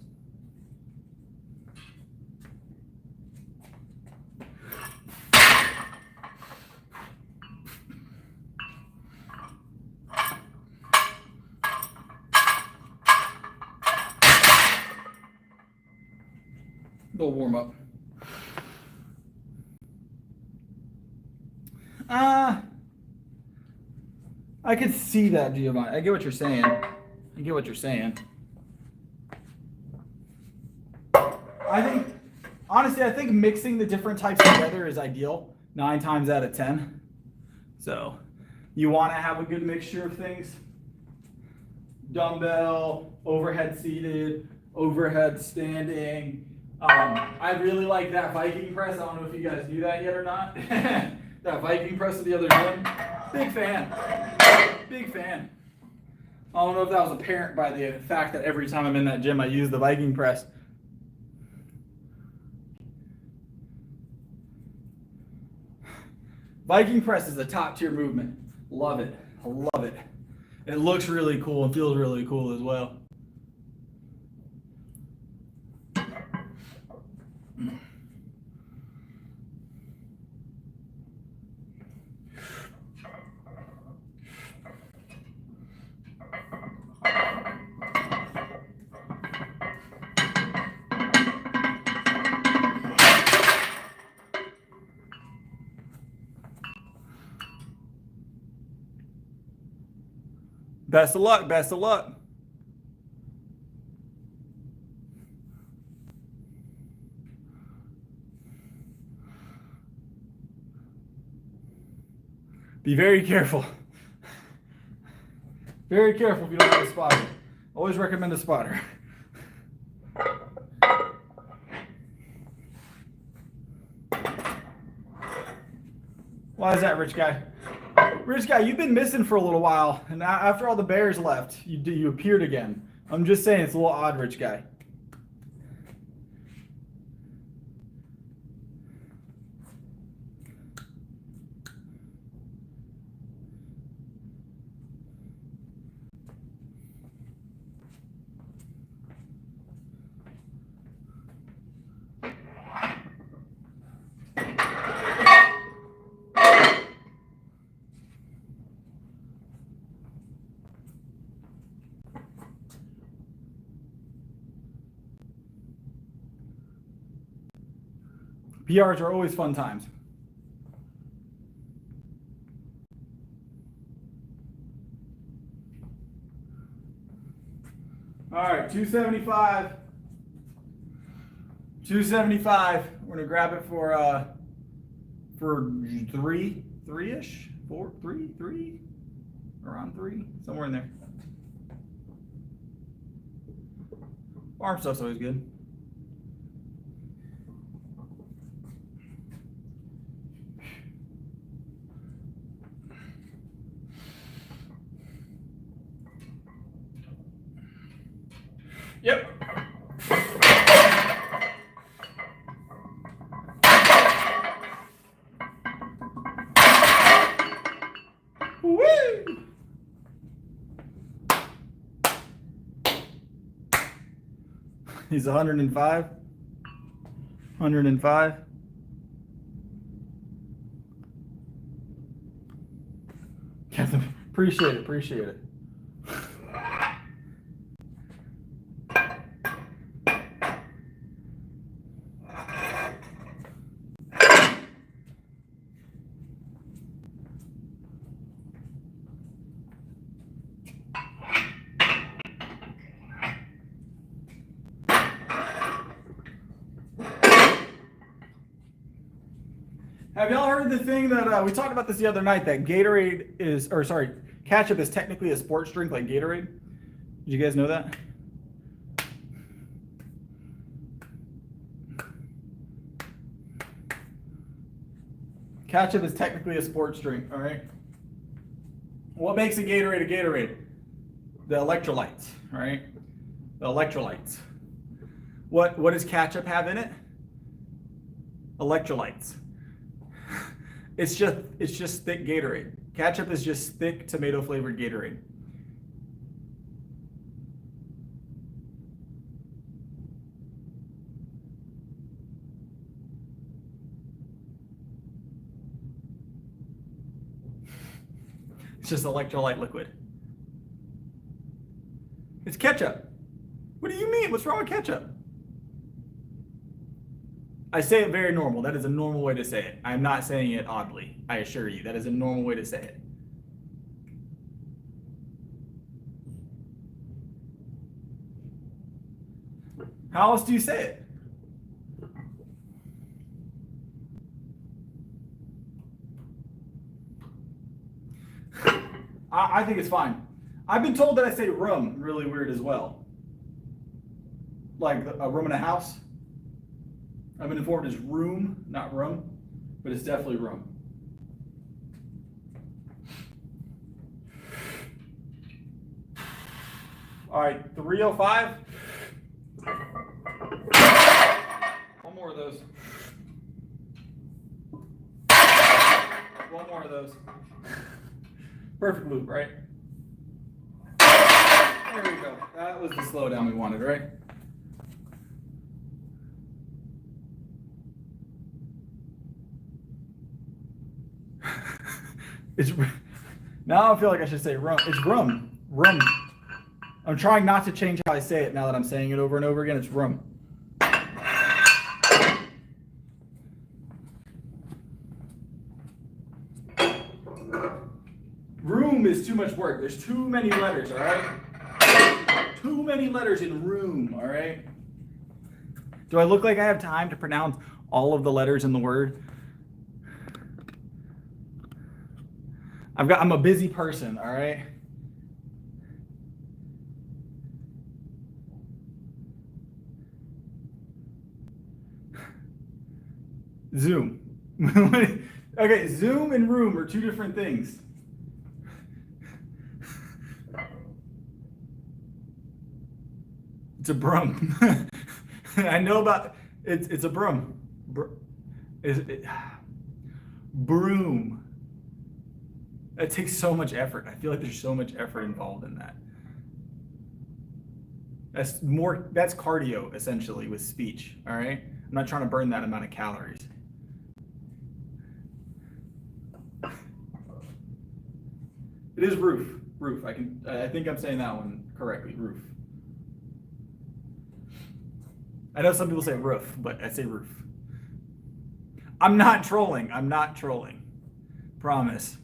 Little warm up. I could see that, Giovanni. I get what you're saying. I think mixing the different types together is ideal 9 times out of 10. So you want to have a good mixture of things. Dumbbell, overhead seated, overhead standing. I really like that Viking press. I don't know if you guys do that yet or not. That Viking press at the other gym. Big fan. Big fan. I don't know if that was apparent by the fact that every time I'm in that gym I use the Viking press. Viking press is a top tier movement. Love it. I love it. It looks really cool and feels really cool as well. Best of luck. Best of luck. Be very careful. Very careful if you don't have a spotter. Always recommend a spotter. Why is that, Rich Guy? Rich Guy, you've been missing for a little while, and after all the bears left, you appeared again. I'm just saying it's a little odd, Rich Guy. PRs are always fun times. All right, 275. 275. We're gonna grab it for three-ish, three, around 3, somewhere in there. Arm stuff's always good. Yep. Woo! He's 105. 105. Appreciate it. Appreciate it. Have y'all heard the thing that we talked about this the other night, that Gatorade is, or sorry, ketchup is technically a sports drink like Gatorade? Did you guys know that? Ketchup is technically a sports drink, all right? What makes a Gatorade a Gatorade? The electrolytes, all right? The electrolytes. What does ketchup have in it? Electrolytes. It's just thick Gatorade. Ketchup is just thick tomato flavored Gatorade. It's just electrolyte liquid. It's ketchup. What do you mean? What's wrong with ketchup? I say it very normal. That is a normal way to say it. I'm not saying it oddly. I assure you. That is a normal way to say it. How else do you say it? I think it's fine. I've been told that I say room really weird as well. Like a room in a house. I've been informed it's room, not room, but it's definitely room. All right, 305. One more of those. One more of those. Perfect loop, right? There we go. That was the slowdown we wanted, right? It's now I feel like I should say rum. It's rum. Rum. I'm trying not to change how I say it now that I'm saying it over and over again. It's rum. Room is too much work. There's too many letters, all right? Too many letters in room, all right? Do I look like I have time to pronounce all of the letters in the word? I'm a busy person, all right? Zoom. Okay, Zoom and room are two different things. It's a broom. I know about it's a broom. Broom. That takes so much effort. I feel like there's so much effort involved in that. That's cardio essentially with speech, all right? I'm not trying to burn that amount of calories. It is roof. Roof. I think I'm saying that one correctly. Roof. I know some people say roof, but I say roof. I'm not trolling. I'm not trolling. Promise.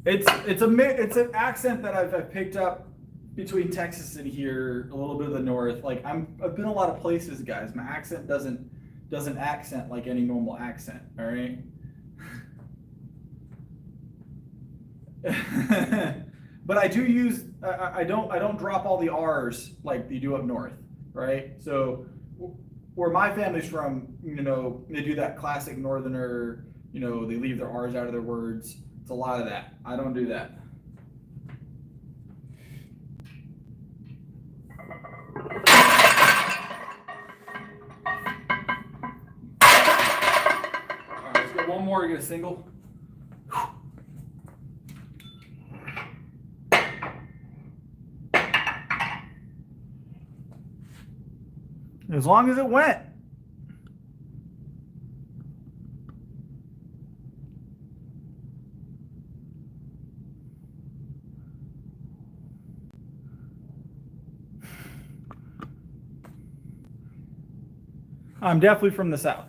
It's an accent that I've picked up between Texas and here, a little bit of the north. Like I've been a lot of places, guys. My accent doesn't accent like any normal accent. All right. But I do use I don't drop all the R's like you do up north, right? So where my family's from, they do that classic northerner, they leave their R's out of their words. It's a lot of that. I don't do that. All right, let's get one more to get a single. As long as it went. I'm definitely from the South.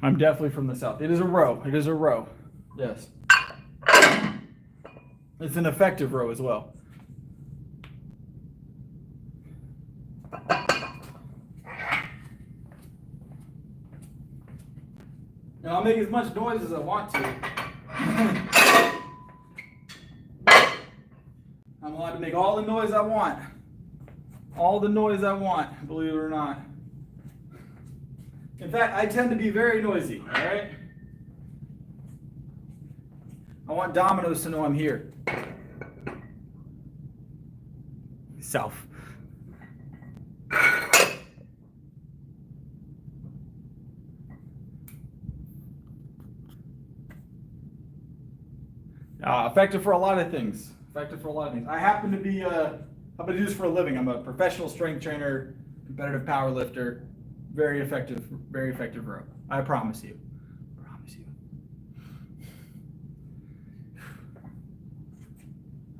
I'm definitely from the South. It is a row. It is a row. Yes. It's an effective row as well. And I'll make as much noise as I want to. I'm allowed to make all the noise I want. All the noise I want, believe it or not. In fact, I tend to be very noisy, all right? I want Domino's to know I'm here. Self. Effective for a lot of things. Effective for a lot of things. I happen to be, I do this for a living. I'm a professional strength trainer, competitive power lifter. Very effective row. I promise you.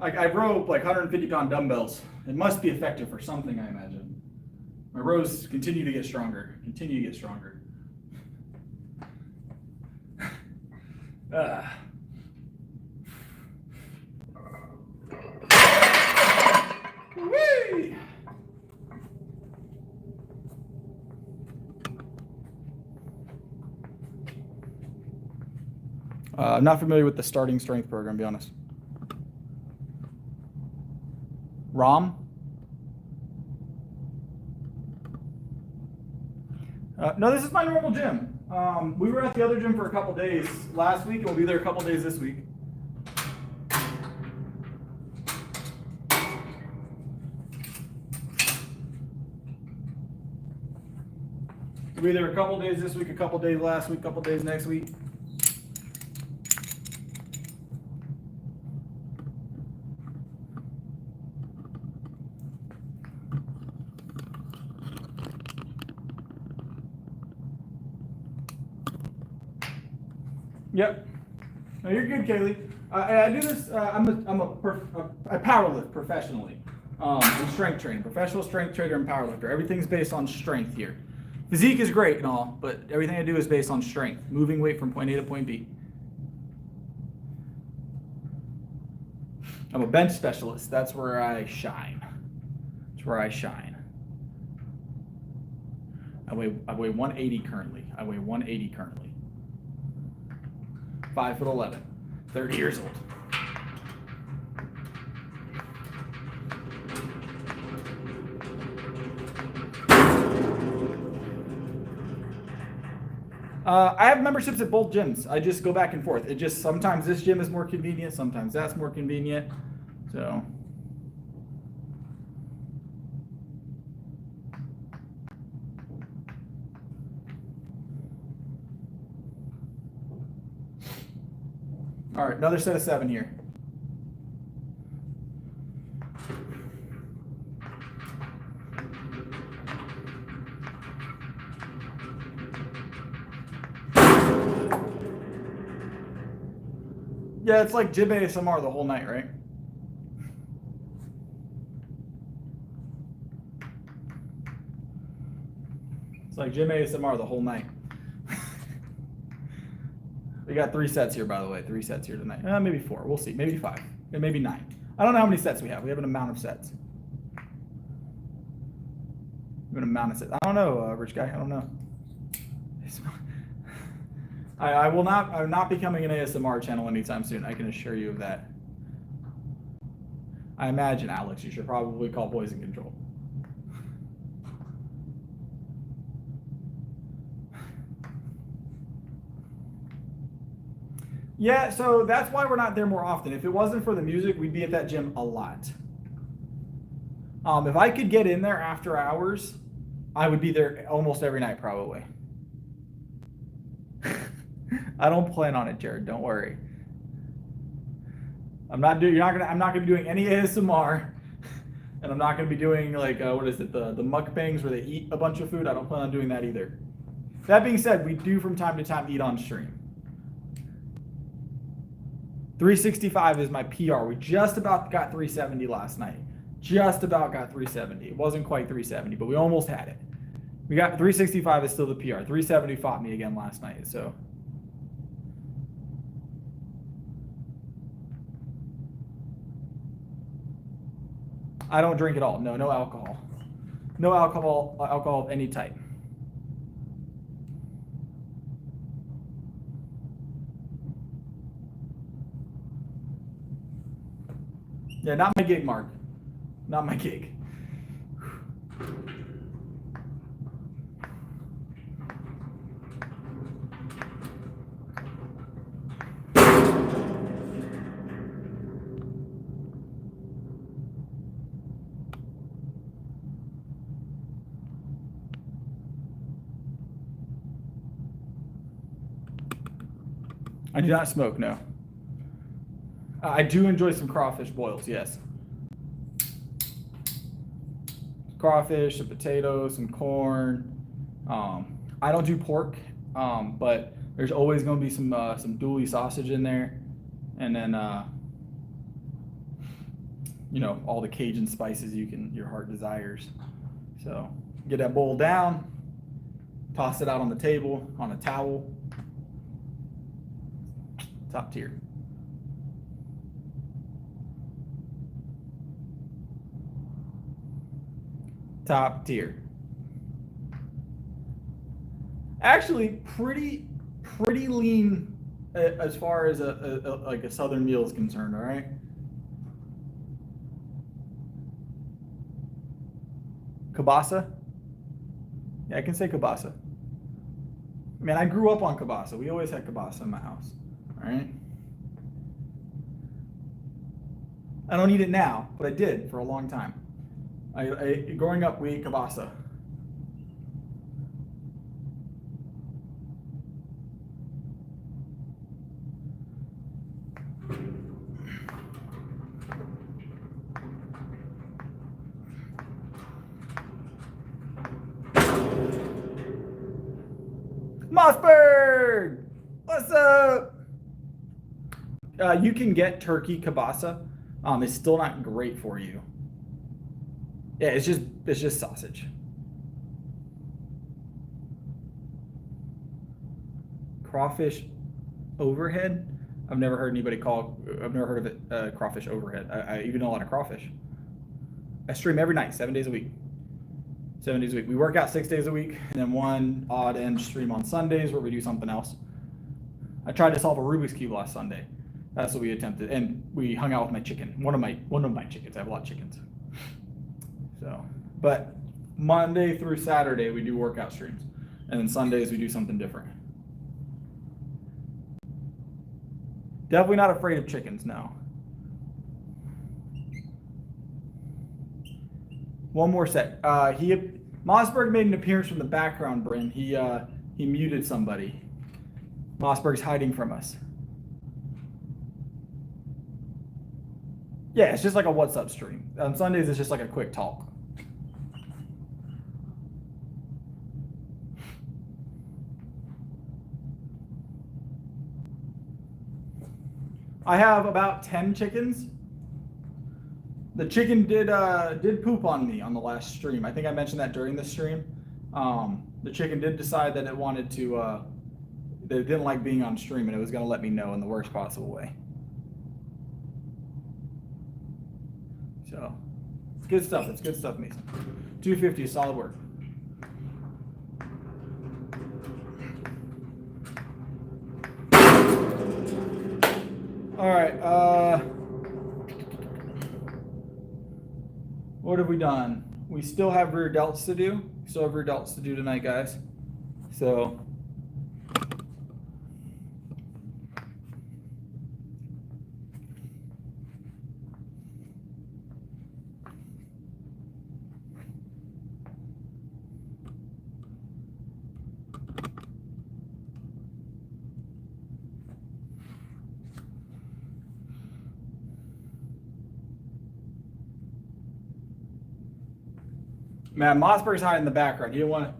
I row like 150-pound dumbbells. It must be effective for something, I imagine. My rows continue to get stronger. Continue to get stronger. Whee! I'm not familiar with the starting strength program, to be honest. ROM? No, this is my normal gym. We were at the other gym for a couple days last week, and we'll be there a couple days this week. We'll be there a couple days this week, a couple days last week, a couple days next week. Yep. No, you're good, Kaylee. I do this. I powerlift professionally. I'm strength training, professional strength trainer and powerlifter. Everything's based on strength here. Physique is great and all, but everything I do is based on strength, moving weight from point A to point B. I'm a bench specialist. That's where I shine. That's where I shine. I weigh 180 currently. 5'11", 30 years old. I have memberships at both gyms. I just go back and forth. It just, sometimes this gym is more convenient, sometimes that's more convenient. So. All right, another set of 7 here. Yeah, it's like gym ASMR the whole night, right? It's like gym ASMR the whole night. We got 3 sets here, by the way. 3 sets here tonight. Maybe 4. We'll see. Maybe 5. And maybe 9. I don't know how many sets we have. We have an amount of sets. We have an amount of sets. I don't know, rich guy. I don't know. I'm not becoming an ASMR channel anytime soon. I can assure you of that. I imagine, Alex, you should probably call poison control. Yeah, so that's why we're not there more often. If it wasn't for the music, we'd be at that gym a lot. If I could get in there after hours, I would be there almost every night, probably. I don't plan on it, Jared. Don't worry. I'm not gonna be doing any ASMR, and I'm not gonna be doing like what is it, the mukbangs where they eat a bunch of food. I don't plan on doing that either. That being said, we do from time to time eat on stream. 365 is my PR. We just about got 370 last night. Just about got 370. It wasn't quite 370, but we almost had it. We got 365 is still the PR. 370 fought me again last night, so. I don't drink at all. No alcohol. No alcohol of any type. Yeah, not my gig, Mark. Not my gig. I do not smoke, no. I do enjoy some crawfish boils, yes. Crawfish, some potatoes, some corn. I don't do pork, but there's always going to be some dually sausage in there, and then you know, all the Cajun spices your heart desires. So get that bowl down, toss it out on the table on a towel. Top tier. Top tier. Actually, pretty lean as far as like a Southern meal is concerned. All right. Kielbasa. Yeah, I can say kielbasa. Man, I grew up on kielbasa. We always had kielbasa in my house. All right. I don't eat it now, but I did for a long time. Growing up, we ate kielbasa. Mossberg! What's up? You can get turkey kielbasa. It's still not great for you. Yeah, it's just sausage. Crawfish overhead? I've never heard of it crawfish overhead. I even know a lot of crawfish. I stream every night, 7 days a week. 7 days a week. We work out 6 days a week, and then one odd end stream on Sundays where we do something else. I tried to solve a Rubik's Cube last Sunday. That's what we attempted, and we hung out with my chicken. One of my chickens. I have a lot of chickens. So, but Monday through Saturday we do workout streams, and then Sundays we do something different. Definitely not afraid of chickens, no. One more set. Mossberg made an appearance from the background, Bryn. He muted somebody. Mossberg's hiding from us. Yeah, it's just like a what's up stream. On Sundays, it's just like a quick talk. I have about 10 chickens. The chicken did poop on me on the last stream. I think I mentioned that during the stream. The chicken did decide that it wanted to, that it didn't like being on stream, and it was going to let me know in the worst possible way. So, it's good stuff. It's good stuff, Mason. 250 is solid work. All right. What have we done? We still have rear delts to do. Still have rear delts to do tonight, guys. So, man, Mossberg's hiding in the background. He didn't want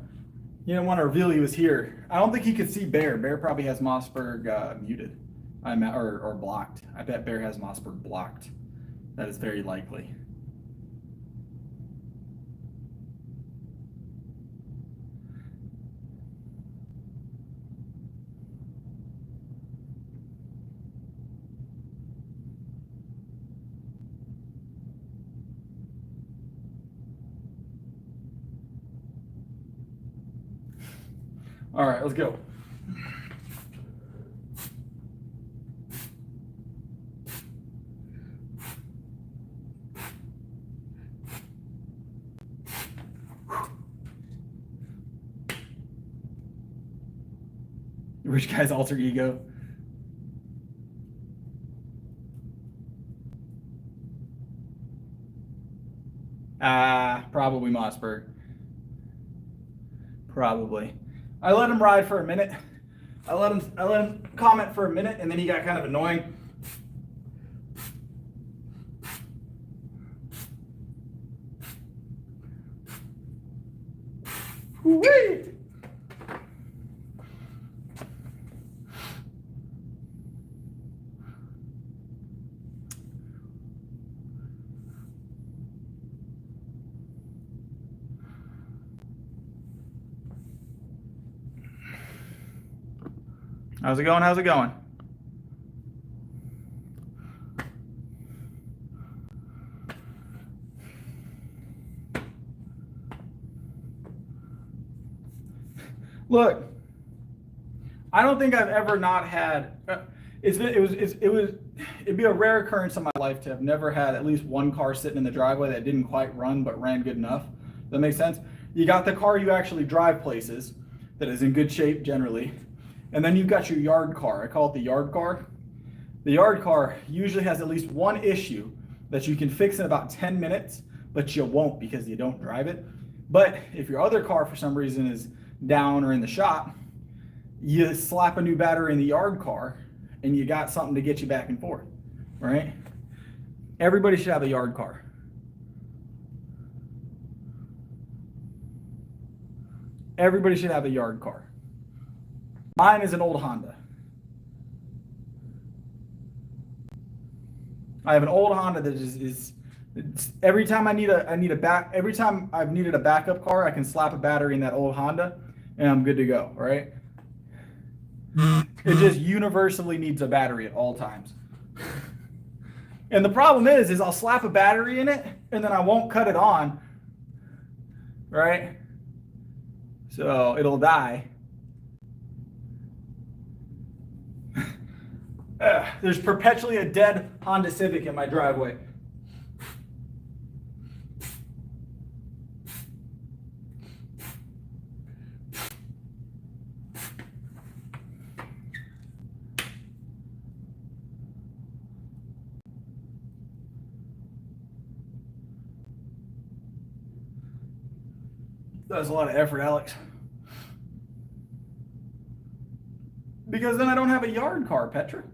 to reveal he was here. I don't think he could see Bear. Bear probably has Mossberg muted, or blocked. I bet Bear has Mossberg blocked. That is very likely. All right, let's go. Rich guy's alter ego. Probably Mossberg. Probably. I let him ride for a minute. I let him comment for a minute, and then he got kind of annoying. Whee! How's it going? How's it going? Look, I don't think I've ever not had. It'd be a rare occurrence in my life to have never had at least one car sitting in the driveway that didn't quite run but ran good enough. Does that make sense? You got the car you actually drive places that is in good shape generally, and then you've got your yard car. I call it the yard car. The yard car usually has at least one issue that you can fix in about 10 minutes, but you won't because you don't drive it. But if your other car for some reason is down or in the shop, you slap a new battery in the yard car and you got something to get you back and forth, right? Everybody should have a yard car. Everybody should have a yard car. Mine is an old Honda. I have an old Honda that is every time every time I've needed a backup car, I can slap a battery in that old Honda and I'm good to go, right? It just universally needs a battery at all times. And the problem is I'll slap a battery in it and then I won't cut it on, right? So it'll die. There's perpetually a dead Honda Civic in my driveway. That was a lot of effort, Alex. Because then I don't have a yard car, Petra.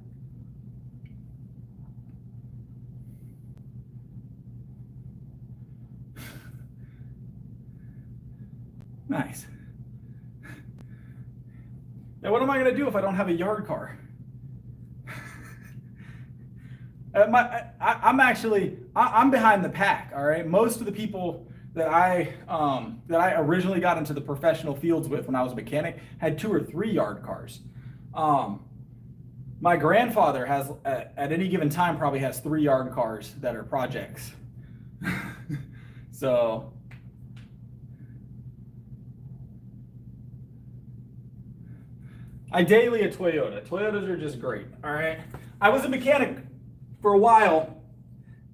Nice. Now, what am I going to do if I don't have a yard car? I'm behind the pack. All right. Most of the people that I originally got into the professional fields with when I was a mechanic had 2 or 3 yard cars. My grandfather has at any given time probably has 3 yard cars that are projects. So. I daily a Toyota. Toyotas are just great, all right? I was a mechanic for a while,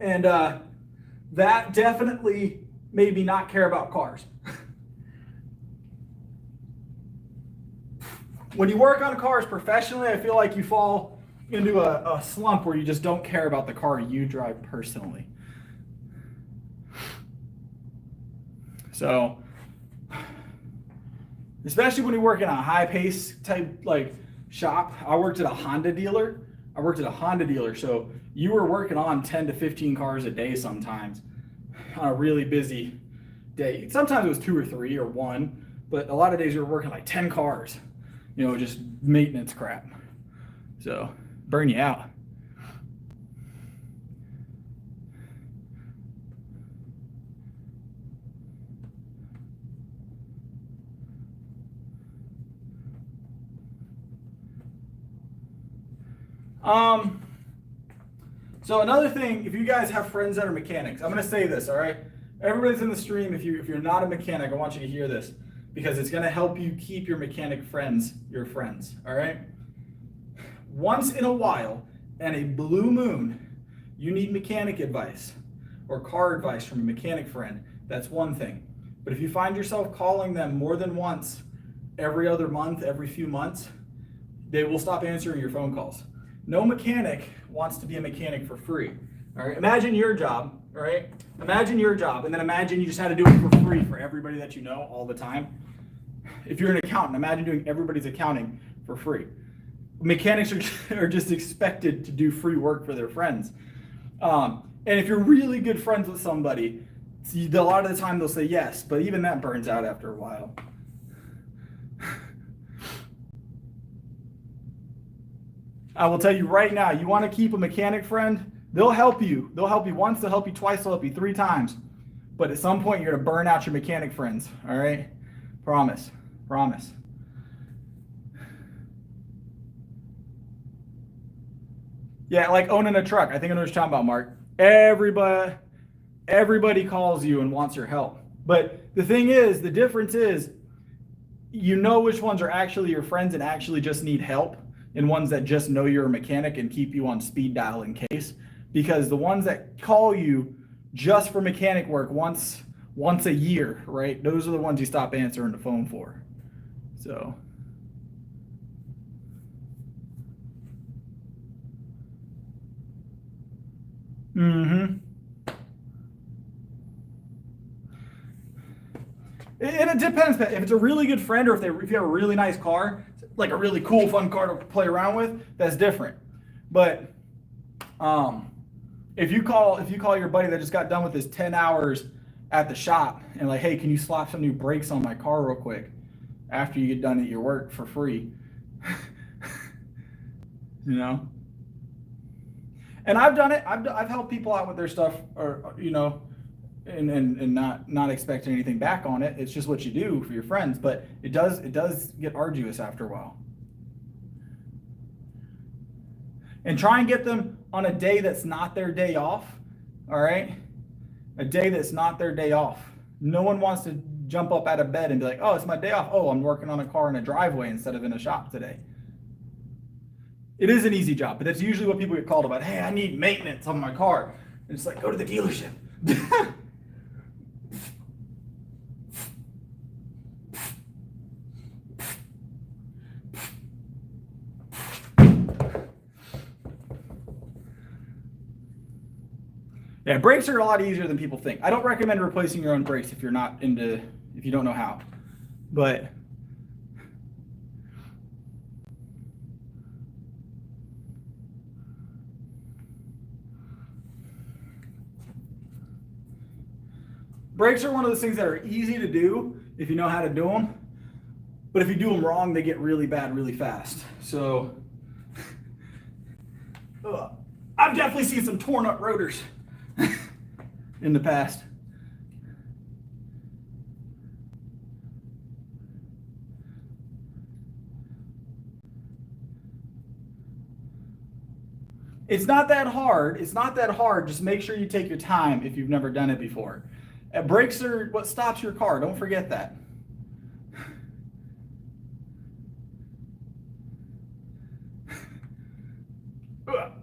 and that definitely made me not care about cars. When you work on cars professionally, I feel like you fall into a slump where you just don't care about the car you drive personally. So, especially when you work in a high-pace type like shop. I worked at a Honda dealer. So you were working on 10 to 15 cars a day sometimes on a really busy day. Sometimes it was 2 or 3 or 1, but a lot of days you were working like 10 cars, just maintenance crap. So burn you out. So another thing, if you guys have friends that are mechanics, I'm going to say this, all right? Everybody's in the stream. If you're not a mechanic, I want you to hear this because it's going to help you keep your mechanic friends your friends, all right? Once in a while, and a blue moon, you need mechanic advice or car advice from a mechanic friend. That's one thing. But if you find yourself calling them more than once, every other month, every few months, they will stop answering your phone calls. No mechanic wants to be a mechanic for free. All right, imagine your job, all right? Imagine your job, and then imagine you just had to do it for free for everybody that you know all the time. If you're an accountant, imagine doing everybody's accounting for free. Mechanics are just expected to do free work for their friends. And if you're really good friends with somebody, a lot of the time they'll say yes, but even that burns out after a while. I will tell you right now, you want to keep a mechanic friend, they'll help you. They'll help you once, they'll help you twice, they'll help you 3 times. But at some point, you're going to burn out your mechanic friends, all right? Promise. Yeah, like owning a truck. I think I know what you're talking about, Mark. Everybody calls you and wants your help. But the thing is, the difference is, you know which ones are actually your friends and actually just need help, and ones that just know you're a mechanic and keep you on speed dial in case. Because the ones that call you just for mechanic work once a year, right? Those are the ones you stop answering the phone for. So. Mm-hmm. And it depends. If it's a really good friend, or if you have a really nice car, like a really cool, fun car to play around with, that's different. But if you call your buddy that just got done with his 10 hours at the shop and like, hey, can you slap some new brakes on my car real quick after you get done at your work for free? You know. And I've done it. I've helped people out with their stuff, or and not expecting anything back on it. It's just what you do for your friends, but it does get arduous after a while. And try and get them on a day that's not their day off. All right, a day that's not their day off. No one wants to jump up out of bed and be like, "Oh, it's my day off. Oh, I'm working on a car in a driveway instead of in a shop today." It is an easy job, but that's usually what people get called about. Hey, I need maintenance on my car. And it's like, go to the dealership. Yeah, brakes are a lot easier than people think. I don't recommend replacing your own brakes if you don't know how. But brakes are one of those things that are easy to do if you know how to do them. But if you do them wrong, they get really bad really fast. So I've definitely seen some torn up rotors in the past. It's not that hard. It's not that hard. Just make sure you take your time if you've never done it before. Brakes are what stops your car. Don't forget that.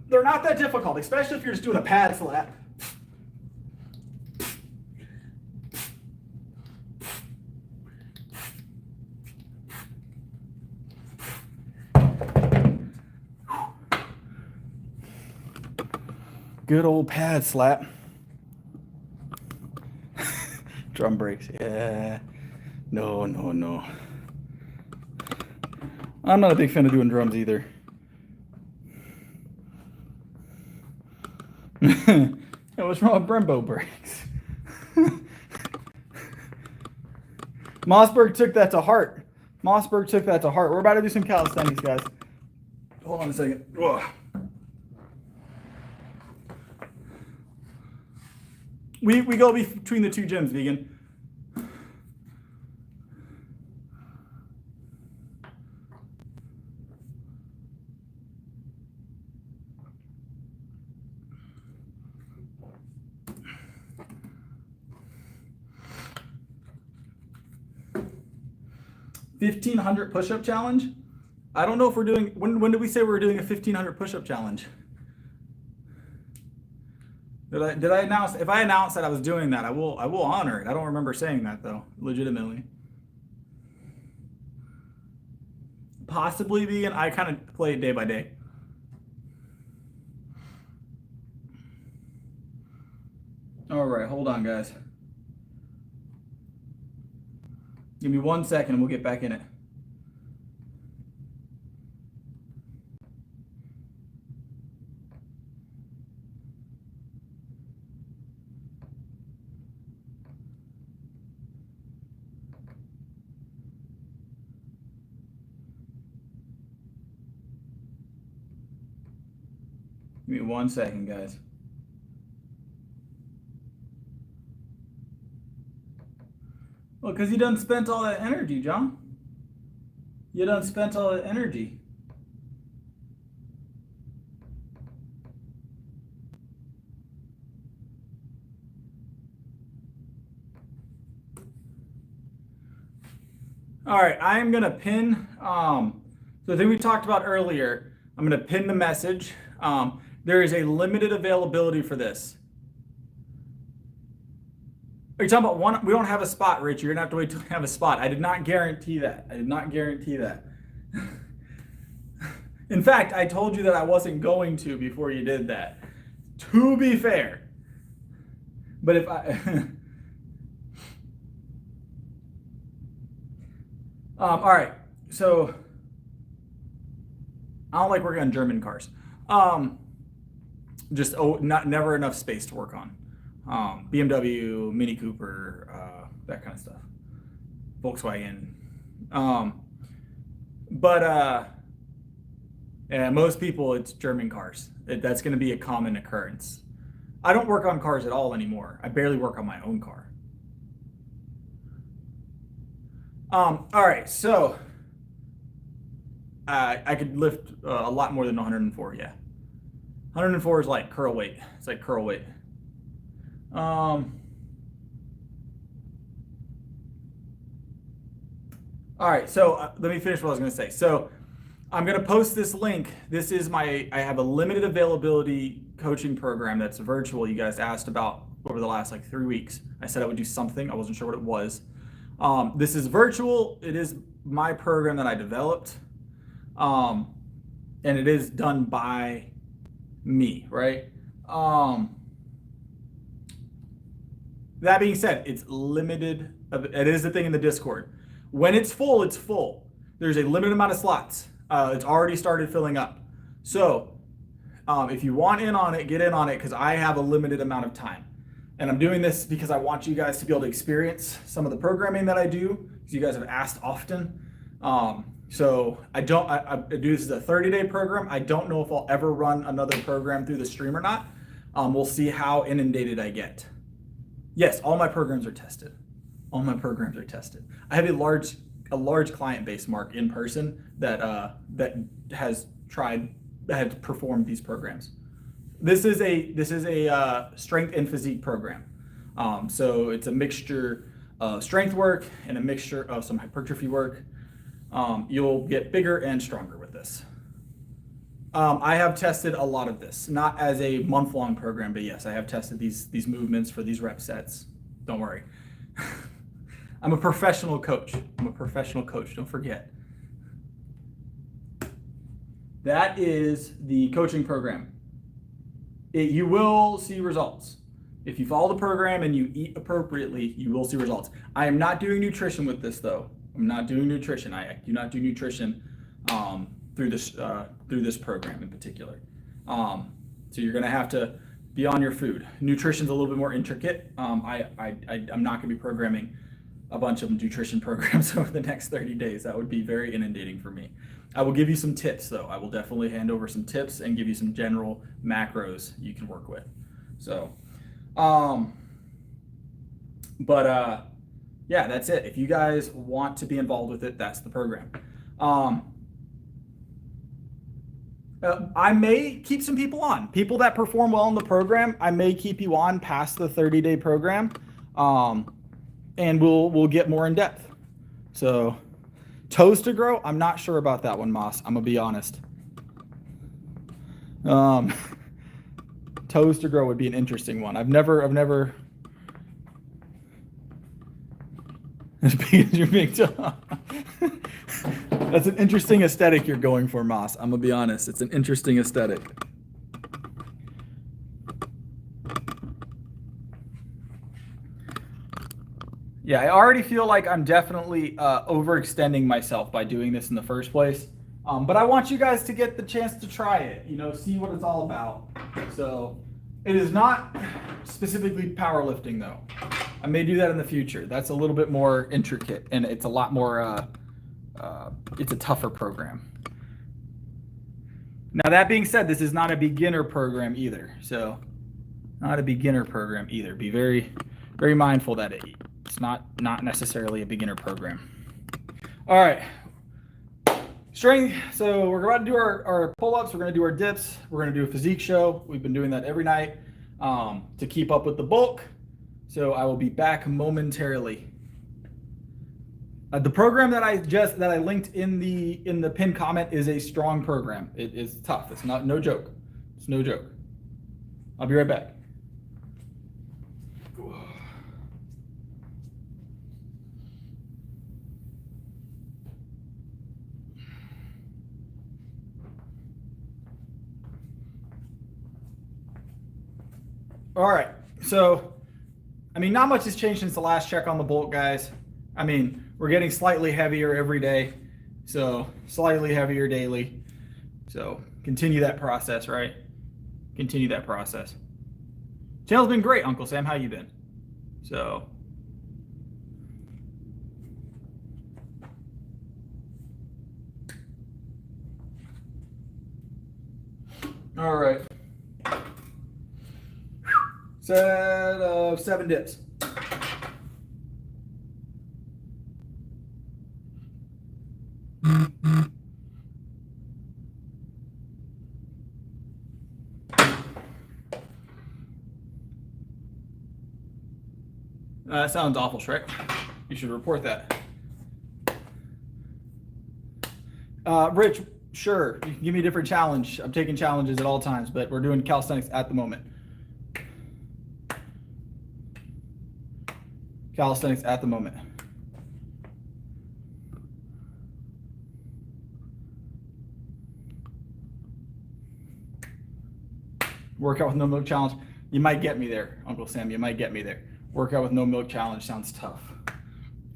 They're not that difficult, especially if you're just doing a pad slap. Good old pad slap. Drum brakes. Yeah. No. I'm not a big fan of doing drums either. What's wrong with Brembo brakes? Mossberg took that to heart. We're about to do some calisthenics, guys. Hold on a second. Ugh. We go between the two gyms, vegan. $1,500 push-up challenge. I don't know if we're doing. When did we say we were doing a 1,500 push-up challenge? Did I announce? If I announced that I was doing that, I will honor it. I don't remember saying that though, legitimately. Possibly vegan. I kind of play it day by day. All right, hold on, guys. Give me 1 second and we'll get back in it. Give me 1 second, guys. Well, because you done spent all that energy, John. You done spent all that energy. All right, I am gonna pin, the thing we talked about earlier, I'm gonna pin the message. There is a limited availability for this. Are you talking about one? We don't have a spot, Rich. You're gonna have to wait till we have a spot. I did not guarantee that. I did not guarantee that. In fact, I told you that I wasn't going to before you did that. To be fair. But if I... all right, so I don't like working on German cars. Just never enough space to work on. BMW, Mini Cooper, that kind of stuff. Volkswagen. Yeah, most people, it's German cars. That's going to be a common occurrence. I don't work on cars at all anymore. I barely work on my own car. All right, so I could lift a lot more than 104, yeah. 104 is like curl weight. It's like curl weight. All right, so let me finish what I was gonna say. So I'm gonna post this link. This is I have a limited availability coaching program that's virtual. You guys asked about over the last like 3 weeks. I said I would do something. I wasn't sure what it was. This is virtual. It is my program that I developed. And it is done by me, right? That being said, it's limited. It is the thing in the Discord. When it's full, it's full. There's a limited amount of slots. It's already started filling up. So if you want in on it, get in on it because I have a limited amount of time. And I'm doing this because I want you guys to be able to experience some of the programming that I do, because you guys have asked often. So I do this as a 30-day program. I don't know if I'll ever run another program through the stream or not. We'll see how inundated I get. Yes, all my programs are tested. All my programs are tested. I have a large client base, Mark, in person that has performed these programs. This is a strength and physique program. So it's a mixture of strength work and a mixture of some hypertrophy work. You'll get bigger and stronger with this. I have tested a lot of this, not as a month-long program, but yes, I have tested these movements for these rep sets. Don't worry. I'm a professional coach. Don't forget. That is the coaching program. You will see results. If you follow the program and you eat appropriately, you will see results. I am not doing nutrition with this though. I'm not doing nutrition. I do not do nutrition through this program in particular. So you're gonna have to be on your food. Nutrition's a little bit more intricate. I'm not gonna be programming a bunch of nutrition programs over the next 30 days. That would be very inundating for me. I will give you some tips though. I will definitely hand over some tips and give you some general macros you can work with. So, yeah, that's it. If you guys want to be involved with it, that's the program. I may keep some people on. People that perform well in the program, I may keep you on past the 30-day program, and we'll get more in depth. So, toes to grow, I'm not sure about that one, Moss. I'm gonna be honest. Toes to grow would be an interesting one. I've never. You're being That's an interesting aesthetic you're going for, Moss. I'm gonna be honest. It's an interesting aesthetic. Yeah, I already feel like I'm definitely overextending myself by doing this in the first place. But I want you guys to get the chance to try it, see what it's all about. So it is not specifically powerlifting though. I may do that in the future. That's a little bit more intricate and it's a lot more, it's a tougher program. Now that being said, this is not a beginner program either. So not a beginner program either. Be very, very mindful that it's not necessarily a beginner program. All right. Strength. So we're about to do our pull-ups. We're going to do our dips. We're going to do a physique show. We've been doing that every night to keep up with the bulk. So I will be back momentarily. The program that I linked in the pinned comment is a strong program. It is tough. It's no joke. It's no joke. I'll be right back. All right, so, I mean, not much has changed since the last check on the bolt, guys. I mean, we're getting slightly heavier every day, so slightly heavier daily. So continue that process, right? Continue that process. Channel's been great, Uncle Sam. How you been? So. All right. Set of 7 dips. That sounds awful, Shrek. You should report that. Rich, sure, you can give me a different challenge. I'm taking challenges at all times, but we're doing calisthenics at the moment. Calisthenics at the moment. Workout with no milk challenge. You might get me there, Uncle Sam. You might get me there. Workout with no milk challenge sounds tough.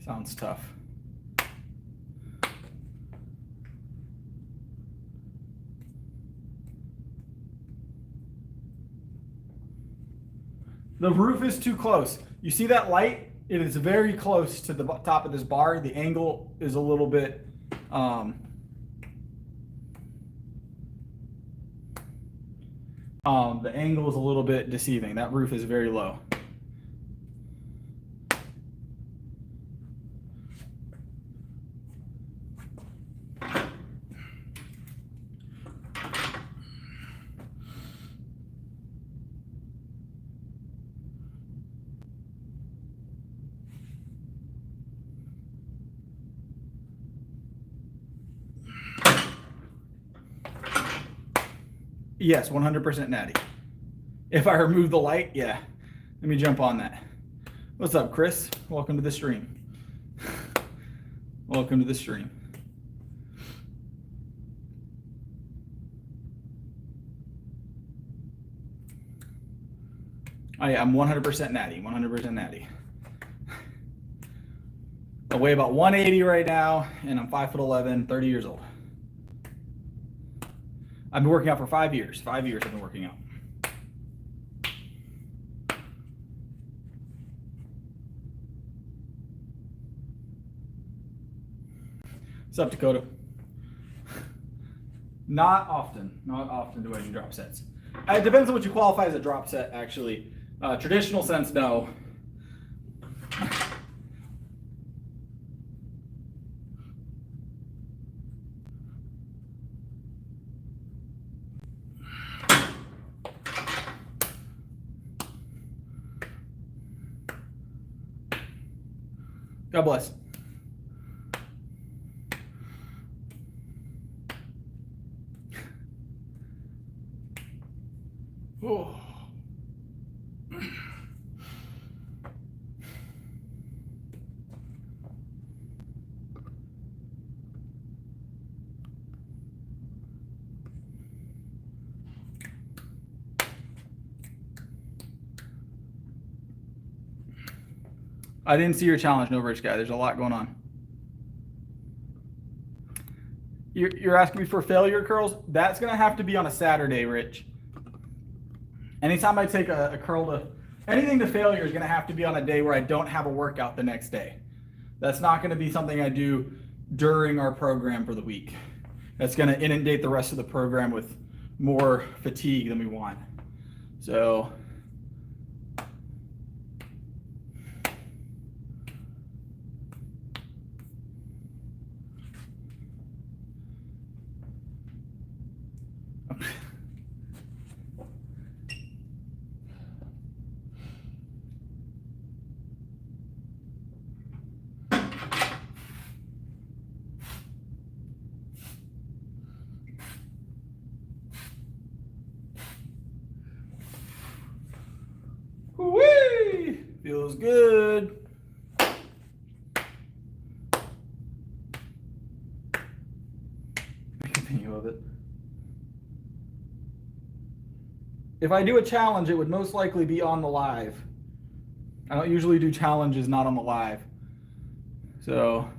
Sounds tough. The roof is too close. You see that light? It is very close to the top of this bar. The angle is a little bit, the angle is a little bit deceiving. That roof is very low. Yes, 100% natty. If I remove the light, yeah. Let me jump on that. What's up, Chris? Welcome to the stream. Welcome to the stream. I'm 100% natty, 100% natty. I weigh about 180 right now, and I'm 5'11", 30 years old. I've been working out for 5 years. 5 years I've been working out. What's up, Dakota? Not often. Not often do I do drop sets. It depends on what you qualify as a drop set, actually. Traditional sense, no. God bless. Oh. I didn't see your challenge, no rich guy. There's a lot going on. You're asking me for failure curls? That's going to have to be on a Saturday, Rich. Anytime I take a curl to, anything to failure is going to have to be on a day where I don't have a workout the next day. That's not going to be something I do during our program for the week. That's going to inundate the rest of the program with more fatigue than we want. So, Feels good. Continue of it. If I do a challenge, it would most likely be on the live. I don't usually do challenges not on the live. So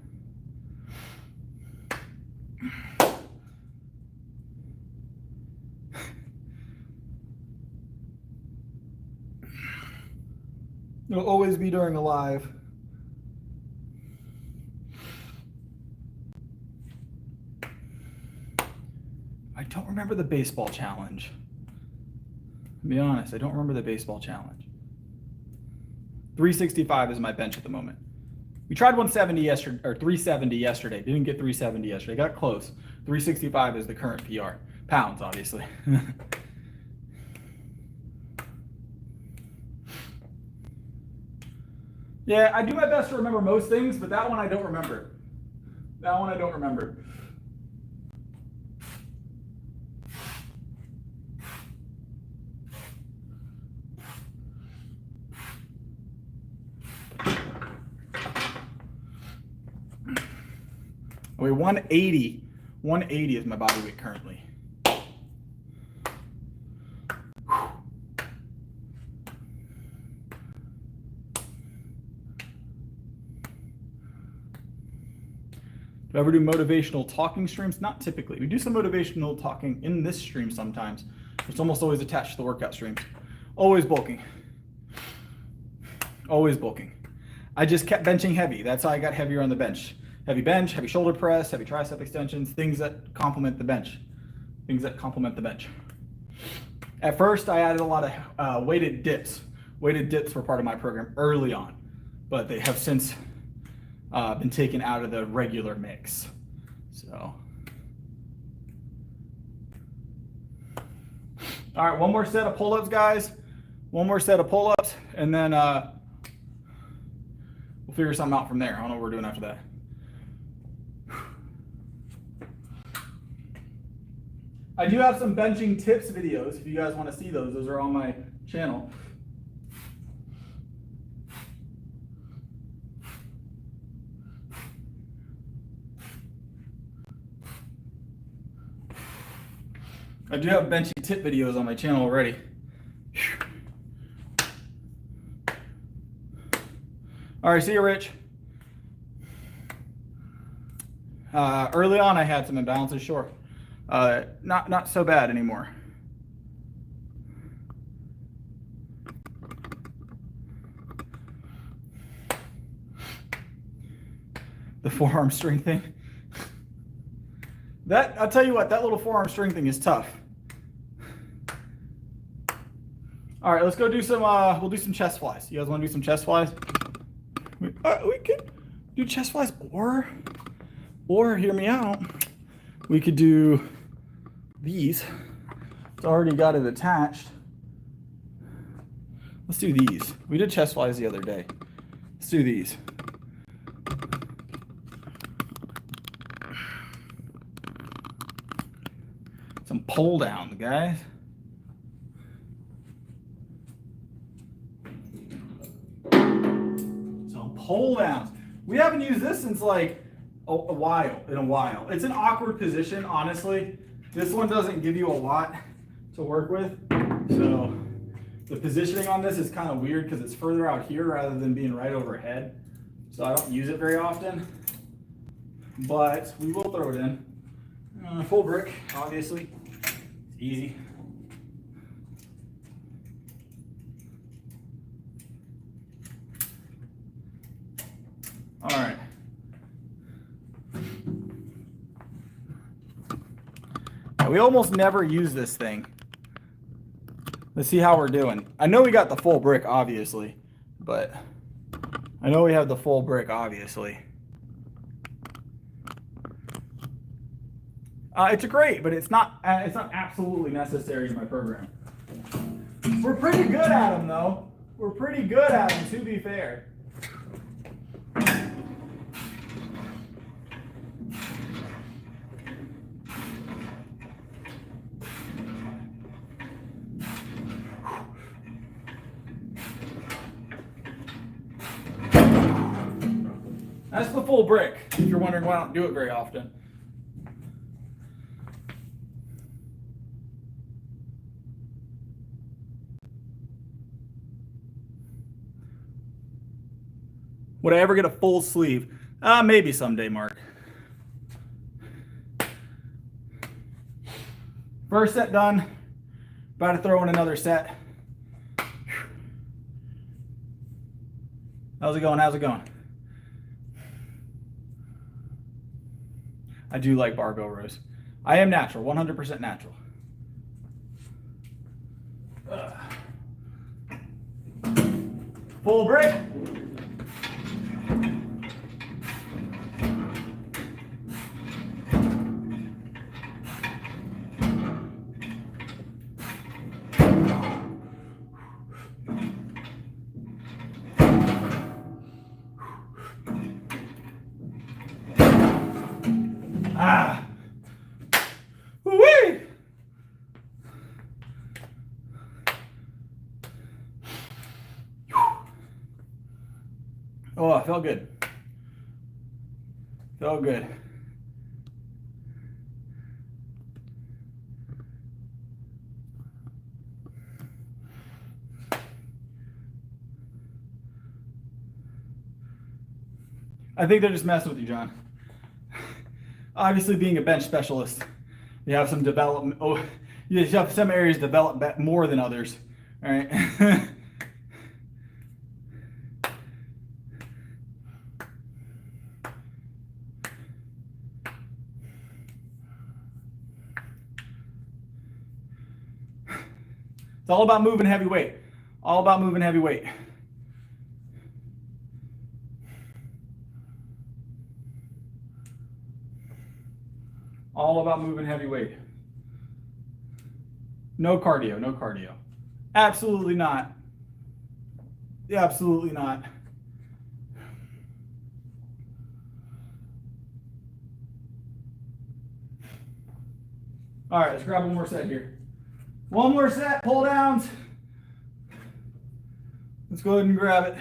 it'll always be during a live. I don't remember the baseball challenge. To be honest, I don't remember the baseball challenge. 365 is my bench at the moment. We tried 170 yesterday, or 370 yesterday. Didn't get 370 yesterday. Got close. 365 is the current PR. Pounds, obviously. Yeah, I do my best to remember most things, but that one I don't remember. That one I don't remember. I weigh 180. 180 is my body weight currently. Do I ever do motivational talking streams? Not typically. We do some motivational talking in this stream sometimes. It's almost always attached to the workout streams. Always bulking. Always bulking. I just kept benching heavy. That's how I got heavier on the bench. Heavy bench, heavy shoulder press, heavy tricep extensions, things that complement the bench. Things that complement the bench. At first, I added a lot of weighted dips. Weighted dips were part of my program early on, but they have since been taken out of the regular mix. So, all right, one more set of pull-ups, guys. One more set of pull-ups, and then we'll figure something out from there. I don't know what we're doing after that. I do have some benching tips videos if you guys want to see those. Those are on my channel. I do have benching tip videos on my channel already. All right, see you, Rich. Early on, I had some imbalances, sure. Not so bad anymore. The forearm string thing. That, I'll tell you what, that little forearm string thing is tough. All right, let's go do some, we'll do some chest flies. You guys want to do some chest flies? We could do chest flies, or hear me out, we could do these. It's already got it attached. Let's do these. We did chest flies the other day. Let's do these. Some pull down, guys. Some pull downs. We haven't used this since like a while. It's an awkward position, honestly. This one doesn't give you a lot to work with. So the positioning on this is kind of weird because it's further out here rather than being right overhead. So I don't use it very often, but we will throw it in. Full brick, obviously. It's easy. All right. Now, we almost never use this thing. Let's see how we're doing. I know we got the full brick, obviously, but I know we have the full brick, obviously. It's great, but it's not absolutely necessary in my program. We're pretty good at them, though. We're pretty good at them, to be fair. That's the full brick, if you're wondering why I don't do it very often. Would I ever get a full sleeve? Maybe someday, Mark. First set done. About to throw in another set. How's it going? How's it going? I do like barbell rows. I am natural, 100% natural. Full brick. Woo-wee! Oh, it felt good. Felt good. I think they're just messing with you, John. Obviously, being a bench specialist, you have some development. Oh, you have some areas develop more than others. All right. It's all about moving heavy weight. All about moving heavy weight. All about moving heavy weight. No cardio, no cardio. Absolutely not. Absolutely not. All right, let's grab one more set here. One more set, pull downs. Let's go ahead and grab it.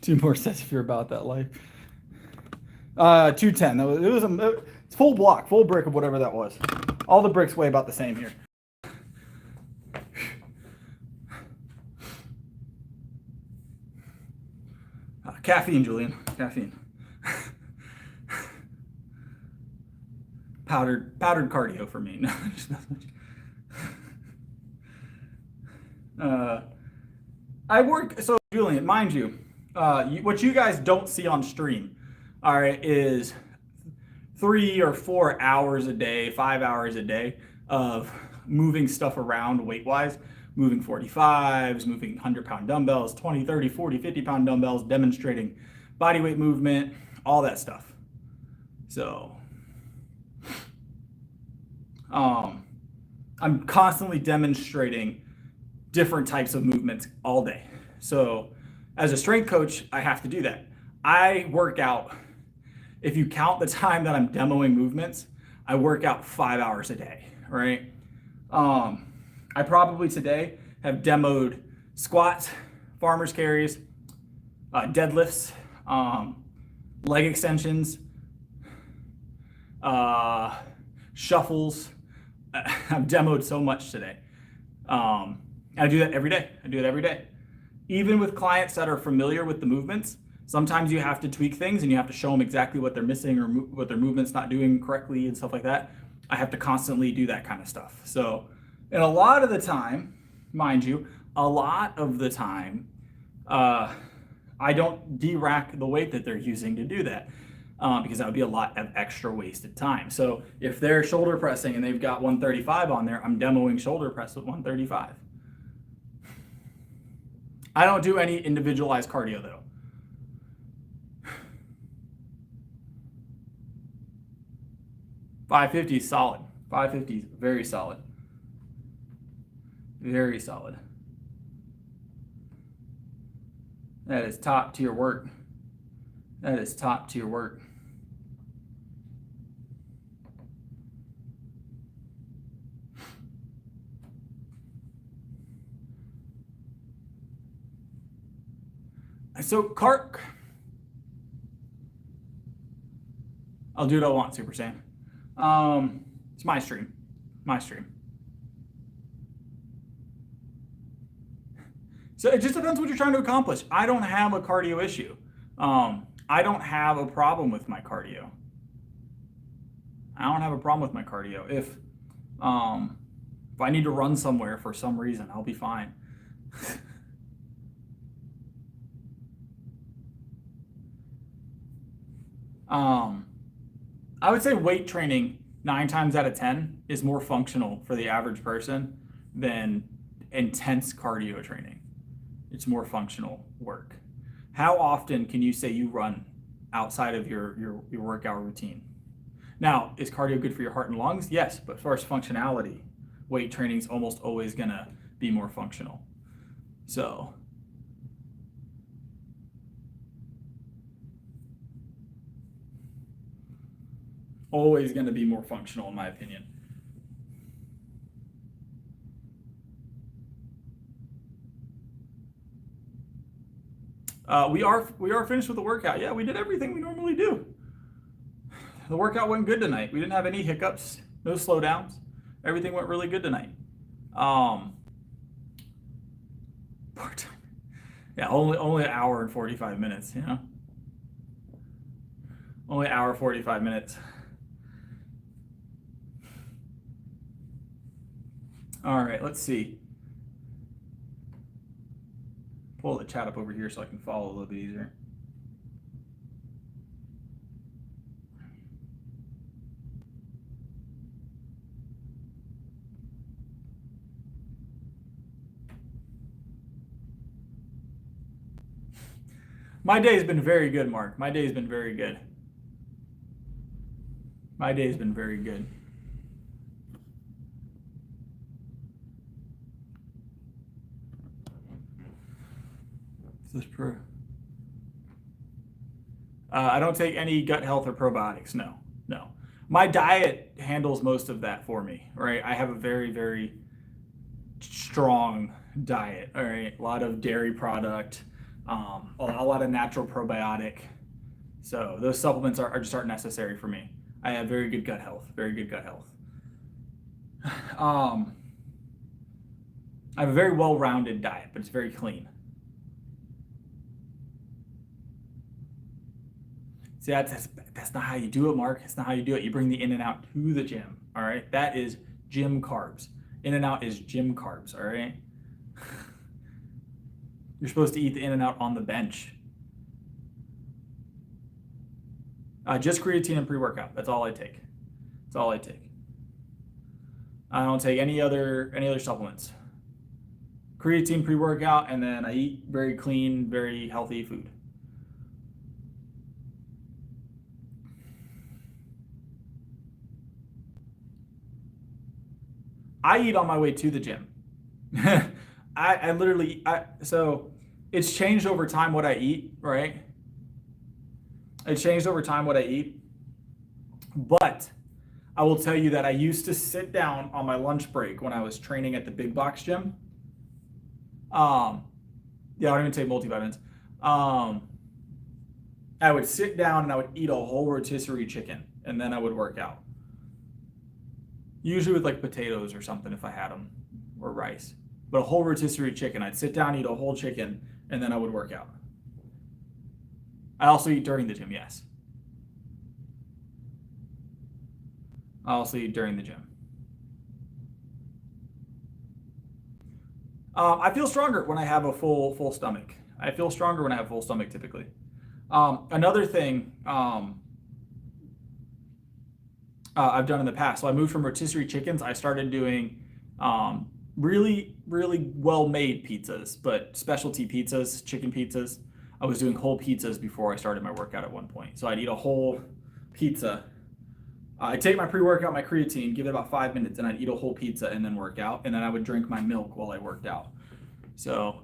Two more sets if you're about that life. 210. It's full block, full brick of whatever that was. All the bricks weigh about the same here. Caffeine, Julian. Caffeine. Powdered cardio for me. No, just not much. I work, so Julian, mind you, what you guys don't see on stream, all right, is 3 or 4 hours a day, 5 hours a day of moving stuff around weight-wise, moving 45s, moving 100-pound dumbbells, 20, 30, 40, 50-pound dumbbells, demonstrating body weight movement, all that stuff. So, I'm constantly demonstrating different types of movements all day. So as a strength coach, I have to do that. I work out, if you count the time that I'm demoing movements, I work out 5 hours a day, right? I probably today have demoed squats, farmer's carries, deadlifts, leg extensions, shuffles. I've demoed so much today. I do that every day. I do it every day. Even with clients that are familiar with the movements, sometimes you have to tweak things and you have to show them exactly what they're missing or what their movement's not doing correctly and stuff like that. I have to constantly do that kind of stuff. So, and a lot of the time, mind you, a lot of the time, I don't de-rack the weight that they're using to do that. Because that would be a lot of extra wasted time. So if they're shoulder pressing and they've got 135 on there, I'm demoing shoulder press with 135. I don't do any individualized cardio though. $550 is solid. $550 is very solid. Very solid. That is top tier work. That is top tier work. So I'll do what I want, Super Saiyan. It's my stream. My stream. So it just depends what you're trying to accomplish. I don't have a cardio issue. I don't have a problem with my cardio. I don't have a problem with my cardio. If I need to run somewhere for some reason, I'll be fine. I would say weight training 9 times out of 10 is more functional for the average person than intense cardio training. It's more functional work. How often can you say you run outside of your workout routine? Now, is cardio good for your heart and lungs? Yes, but as far as functionality, weight training is almost always gonna be more functional. So always going to be more functional in my opinion. We are finished with the workout. Yeah, we did everything we normally do. The workout went good tonight. We didn't have any hiccups, no slowdowns. Everything went really good tonight. Yeah, only an hour and 45 minutes, you know? Only an hour 45 minutes. All right, let's see. Pull the chat up over here so I can follow a little bit easier. My day has been very good, Mark. My day has been very good. My day has been very good. I don't take any gut health or probiotics. No. My diet handles most of that for me, right? I have a very, very strong diet, all right? A lot of dairy product, a lot of natural probiotic. So those supplements are just aren't necessary for me. I have very good gut health, very good gut health. I have a very well-rounded diet, but it's very clean. See, that's not how you do it, Mark. That's not how you do it. You bring the In-N-Out to the gym, all right? That is gym carbs. In-N-Out is gym carbs, all right? You're supposed to eat the In-N-Out on the bench. Just creatine and pre-workout. That's all I take. That's all I take. I don't take any other supplements. Creatine, pre-workout, and then I eat very clean, very healthy food. I eat on my way to the gym. So it's changed over time what I eat, right? It's changed over time what I eat. But I will tell you that I used to sit down on my lunch break when I was training at the big box gym. I don't even take multivitamins. I would sit down and I would eat a whole rotisserie chicken, and then I would work out. Usually with like potatoes or something if I had them, or rice. But a whole rotisserie chicken, I'd sit down, eat a whole chicken, and then I would work out. I also eat during the gym, yes. I also eat during the gym. I feel stronger when I have a full stomach. I feel stronger when I have full stomach typically. Another thing I've done in the past. So I moved from rotisserie chickens. I started doing really, really well-made pizzas, but specialty pizzas, chicken pizzas. I was doing whole pizzas before I started my workout at one point. So I'd eat a whole pizza. I'd take my pre-workout, my creatine, give it about 5 minutes, and I'd eat a whole pizza and then work out. And then I would drink my milk while I worked out. So,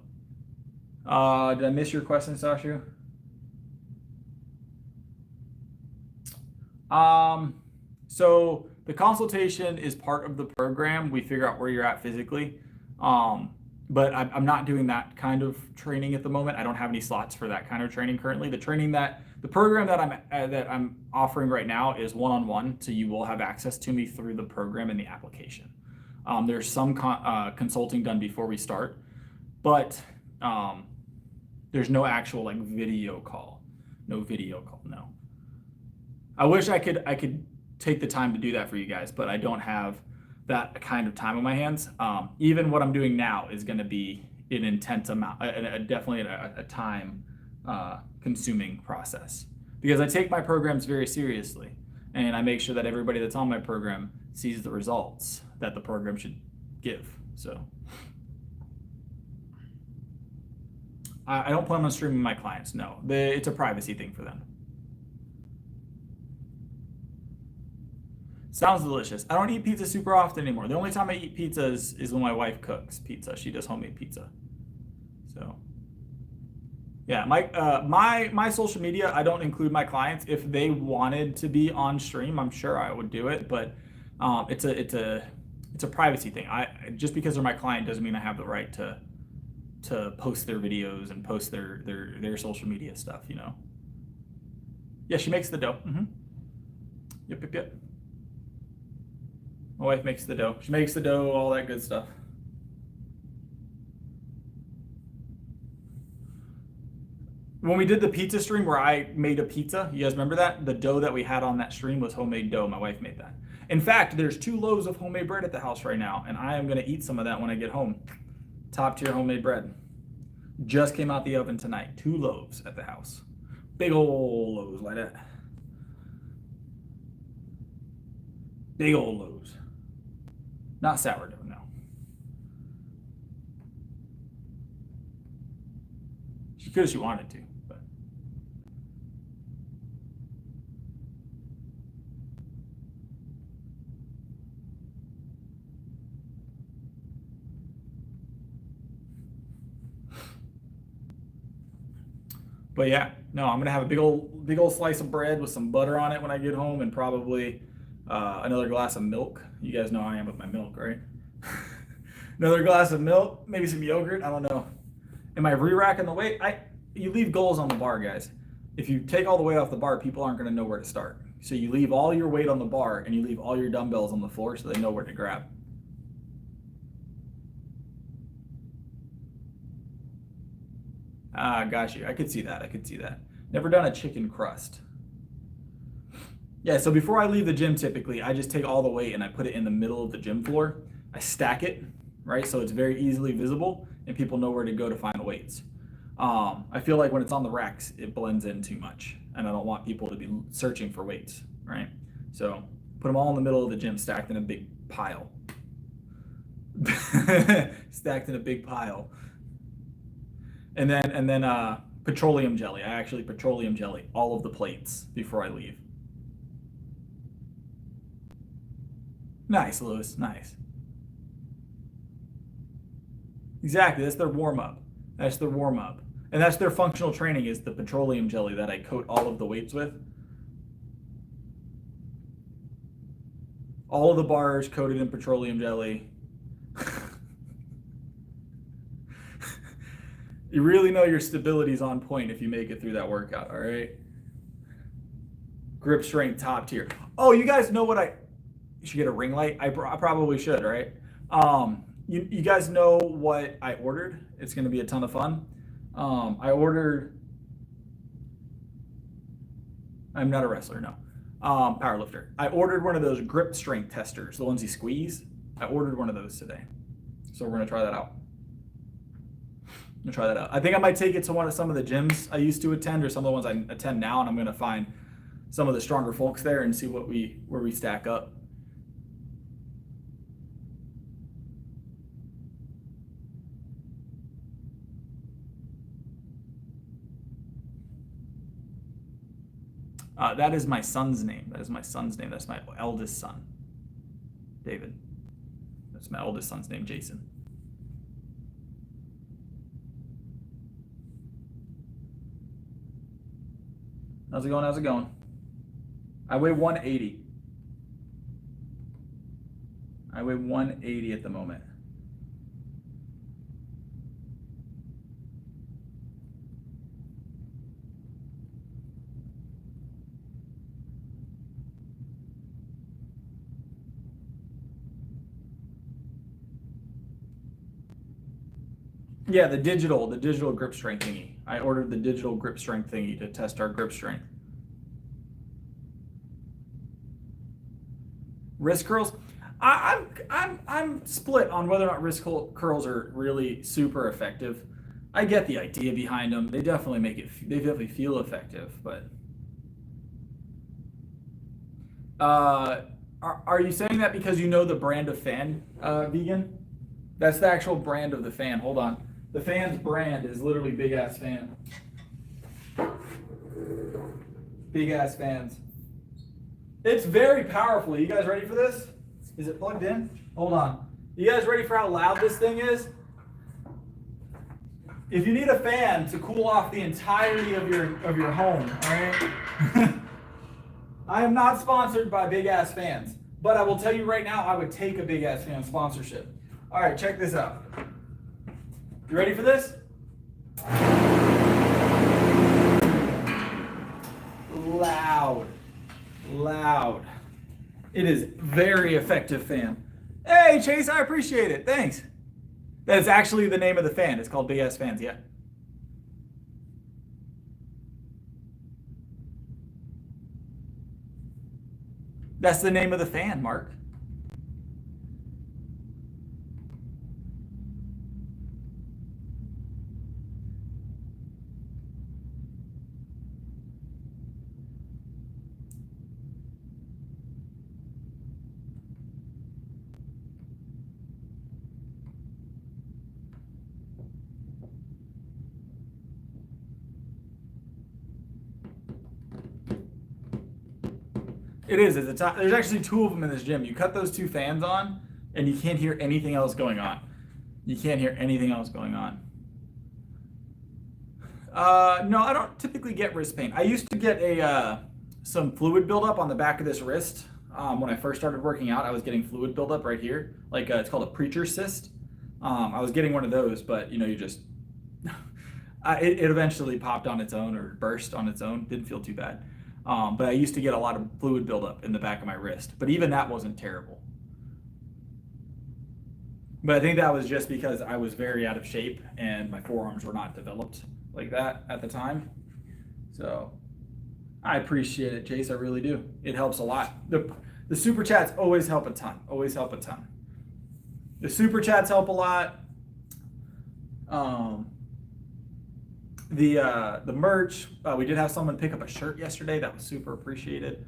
did I miss your question, Sasha? So the consultation is part of the program. We figure out where you're at physically. But I'm not doing that kind of training at the moment. I don't have any slots for that kind of training currently. The program that I'm offering right now is one-on-one, so you will have access to me through the program and the application. There's some consulting done before we start, but there's no actual like video call. No video call. No. I wish I could take the time to do that for you guys, but I don't have that kind of time on my hands. Even what I'm doing now is going to be an intense amount, definitely a time consuming process, because I take my programs very seriously, and I make sure that everybody that's on my program sees the results that the program should give. So I don't plan on streaming my clients. No, it's a privacy thing for them. Sounds delicious. I don't eat pizza super often anymore. The only time I eat pizza is when my wife cooks pizza. She does homemade pizza. So, yeah, my social media, I don't include my clients. If they wanted to be on stream, I'm sure I would do it. But it's a privacy thing. Just because they're my client doesn't mean I have the right to post their videos and post their social media stuff. You know. Yeah, she makes the dough. Mm-hmm. Yep. My wife makes the dough. She makes the dough, all that good stuff. When we did the pizza stream where I made a pizza, you guys remember that? The dough that we had on that stream was homemade dough. My wife made that. In fact, there's 2 loaves of homemade bread at the house right now, and I am going to eat some of that when I get home. Top tier homemade bread. Just came out the oven tonight. 2 loaves at the house. Big old loaves like that. Big old loaves. Not sourdough, no. She could if she wanted to, but. But yeah, no, I'm gonna have a big old slice of bread with some butter on it when I get home, and probably another glass of milk. You guys know how I am with my milk, right? Another glass of milk, maybe some yogurt. I don't know. Am I re-racking the weight? You leave goals on the bar, guys. If you take all the weight off the bar, people aren't going to know where to start. So you leave all your weight on the bar and you leave all your dumbbells on the floor so they know where to grab. Got you. I could see that. Never done a chicken crust. Yeah, so before I leave the gym, typically, I just take all the weight and I put it in the middle of the gym floor. I stack it, right? So it's very easily visible and people know where to go to find the weights. I feel like when it's on the racks, it blends in too much, and I don't want people to be searching for weights, right? So put them all in the middle of the gym, stacked in a big pile. Stacked in a big pile. And then petroleum jelly. I actually petroleum jelly all of the plates before I leave. Nice, Lewis. Nice. Exactly. That's their warm-up. And that's their functional training, is the petroleum jelly that I coat all of the weights with. All of the bars coated in petroleum jelly. You really know your stability's on point if you make it through that workout, all right? Grip strength, top tier. Oh, you guys know what you should get a ring light? I probably should, right? You guys know what I ordered? It's going to be a ton of fun. I ordered, I'm not a wrestler, no. Power lifter. I ordered one of those grip strength testers, the ones you squeeze. I ordered one of those today. So we're going to try that out. I think I might take it to some of the gyms I used to attend, or some of the ones I attend now, and I'm going to find some of the stronger folks there and see where we stack up. That is my son's name. That is my son's name. That's my eldest son, David. That's my oldest son's name, Jason. How's it going? How's it going? I weigh 180. I weigh 180 at the moment. Yeah, the digital grip strength thingy. I ordered the digital grip strength thingy to test our grip strength. Wrist curls. I'm split on whether or not wrist curls are really super effective. I get the idea behind them. They definitely feel effective, but are you saying that because you know the brand of fan, vegan? That's the actual brand of the fan. Hold on. The fan's brand is literally Big Ass Fan. Big Ass Fans. It's very powerful. You guys ready for this? Is it plugged in? Hold on. You guys ready for how loud this thing is? If you need a fan to cool off the entirety of your home, all right? I am not sponsored by Big Ass Fans, but I will tell you right now, I would take a Big Ass Fan sponsorship. All right, check this out. You ready for this? Loud. It is very effective fan. Hey, Chase, I appreciate it. Thanks. That is actually the name of the fan. It's called Big Ass Fans, yeah. That's the name of the fan, Mark. It is. There's actually two of them in this gym. You cut those two fans on, and you can't hear anything else going on. You can't hear anything else going on. No, I don't typically get wrist pain. I used to get some fluid buildup on the back of this wrist. When I first started working out, I was getting fluid buildup right here. Like it's called a preacher cyst. I was getting one of those, but you just it eventually popped on its own or burst on its own. Didn't feel too bad. But I used to get a lot of fluid buildup in the back of my wrist. But even that wasn't terrible. But I think that was just because I was very out of shape and my forearms were not developed like that at the time. So I appreciate it, Chase. I really do. It helps a lot. The super chats always help a ton. Always help a ton. The super chats help a lot. The merch, we did have someone pick up a shirt yesterday. That was super appreciated.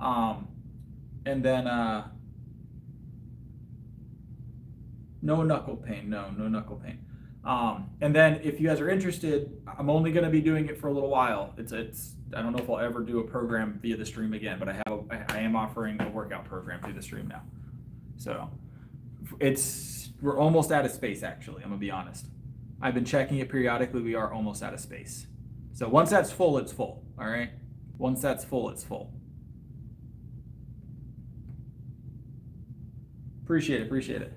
And then no knuckle pain. No knuckle pain. And then if you guys are interested, I'm only going to be doing it for a little while. It's I don't know if I'll ever do a program via the stream again, but I am offering a workout program through the stream now. So we're almost out of space, actually. I'm gonna be honest. I've been checking it periodically. We are almost out of space. So once that's full, it's full. All right. Once that's full, it's full. Appreciate it.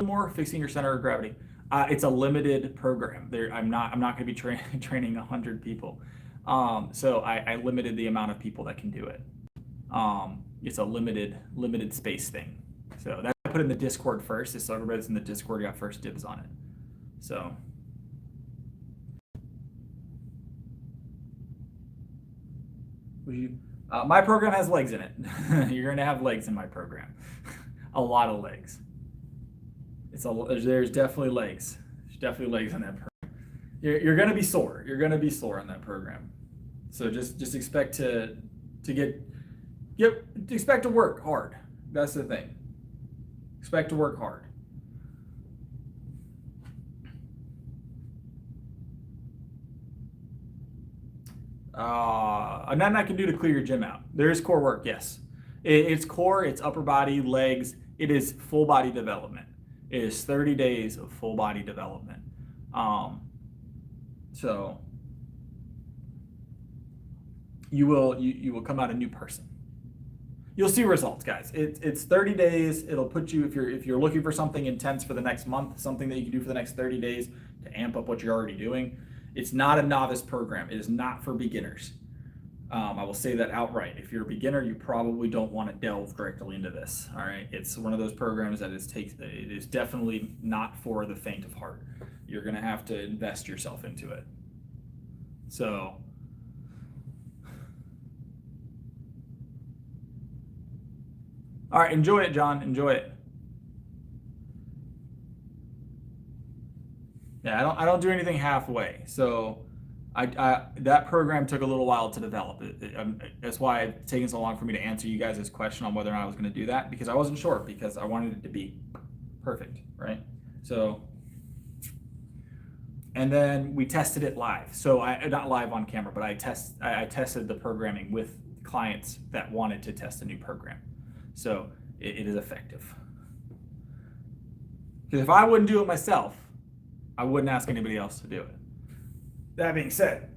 More fixing your center of gravity. It's a limited program. I'm not going to be training 100 people. So I limited the amount of people that can do it. It's a limited space thing. So that I put in the Discord first, so everybody's in the Discord got first dibs on it. So my program has legs in it. You're going to have legs in my program. A lot of legs. There's definitely legs. There's definitely legs in that program. You're going to be sore. You're going to be sore in that program. So just expect to expect to work hard. That's the thing. Expect to work hard. Nothing I can do to clear your gym out. There is core work, yes. It's core, it's upper body, legs. It is full body development. It is 30 days of full body development. So you will come out a new person. You'll see results, guys. It's 30 days. It'll put you, if you're looking for something intense for the next month, something that you can do for the next 30 days to amp up what you're already doing. It's not a novice program. It is not for beginners. I will say that outright. If you're a beginner, you probably don't want to delve directly into this. All right, it's one of those programs that it is definitely not for the faint of heart. You're gonna have to invest yourself into it. So, all right, enjoy it, John. Enjoy it. Yeah, I don't do anything halfway. So, that program took a little while to develop. That's why it's taken so long for me to answer you guys' question on whether or not I was going to do that, because I wasn't sure, because I wanted it to be perfect, right? So, and then we tested it live. So not live on camera, but I tested the programming with clients that wanted to test a new program. So it is effective. Because if I wouldn't do it myself, I wouldn't ask anybody else to do it. That being said,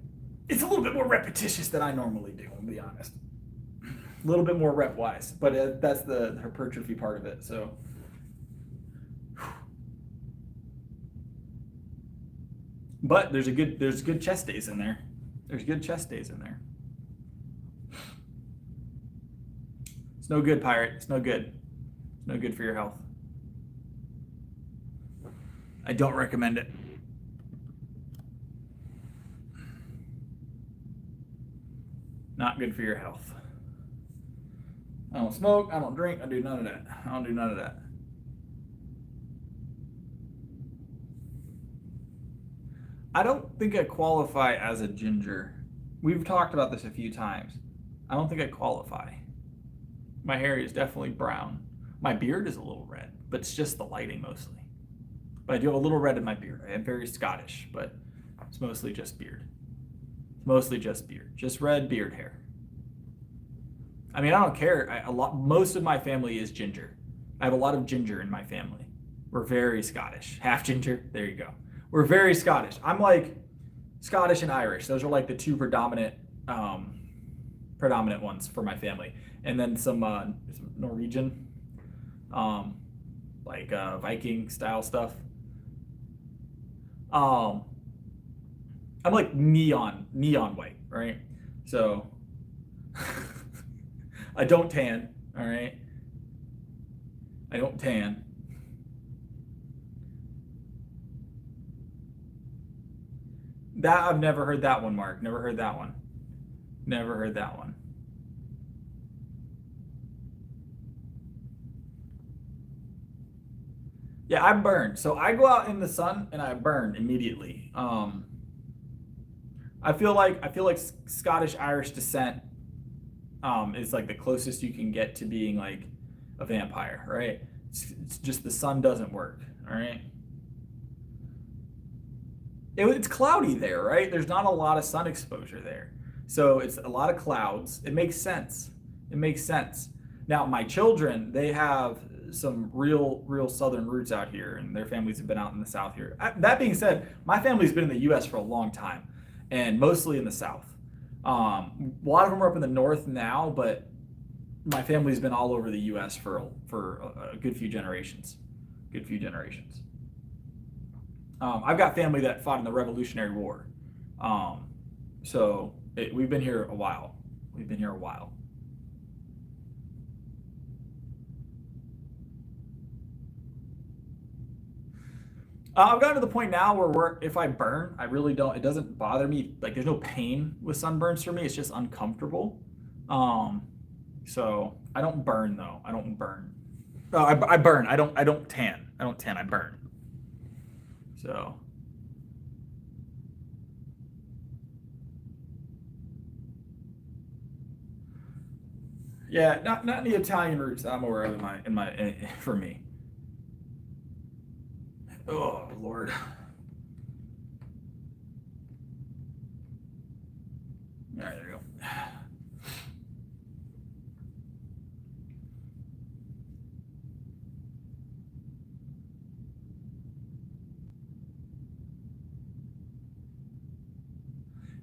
it's a little bit more repetitious than I normally do, I'll be honest. A little bit more rep-wise, but that's the hypertrophy part of it. So, but there's good chest days in there. There's good chest days in there. It's no good, Pirate. It's no good. It's no good for your health. I don't recommend it. Not good for your health. I don't smoke, I don't drink, I do none of that. I don't do none of that. I don't think I qualify as a ginger. We've talked about this a few times. I don't think I qualify. My hair is definitely brown. My beard is a little red, but it's just the lighting mostly. But I do have a little red in my beard. I am very Scottish, but it's mostly just beard. Mostly just beard, just red beard hair. I mean, I don't care. Most of my family is ginger. I have a lot of ginger in my family. We're very Scottish. Half ginger. There you go. We're very Scottish. I'm like Scottish and Irish. Those are like the two predominant ones for my family. And then some Norwegian, like Viking style stuff. I'm like neon white, right? So I don't tan, all right? I don't tan. That I've never heard that one, Mark. Never heard that one. Never heard that one. Yeah, I burn. So I go out in the sun and I burn immediately. I feel like Scottish Irish descent is like the closest you can get to being like a vampire, right? It's just the sun doesn't work, all right? It's cloudy there, right? There's not a lot of sun exposure there. So it's a lot of clouds. It makes sense. It makes sense. Now, my children, they have some real southern roots out here, and their families have been out in the South here. That being said, my family's been in the U.S. for a long time, and mostly in the South. A lot of them are up in the North now, but my family's been all over the U.S. for a good few generations. Good few generations. I've got family that fought in the Revolutionary War. So we've been here a while. We've been here a while. I've gotten to the point now where if I burn, I really don't, it doesn't bother me. Like there's no pain with sunburns for me. It's just uncomfortable. So I don't burn though. I don't burn. Oh, I burn. I don't tan. I don't tan. I burn. So. Yeah, not any Italian roots that I'm aware of for me. Oh Lord. All right, there we go.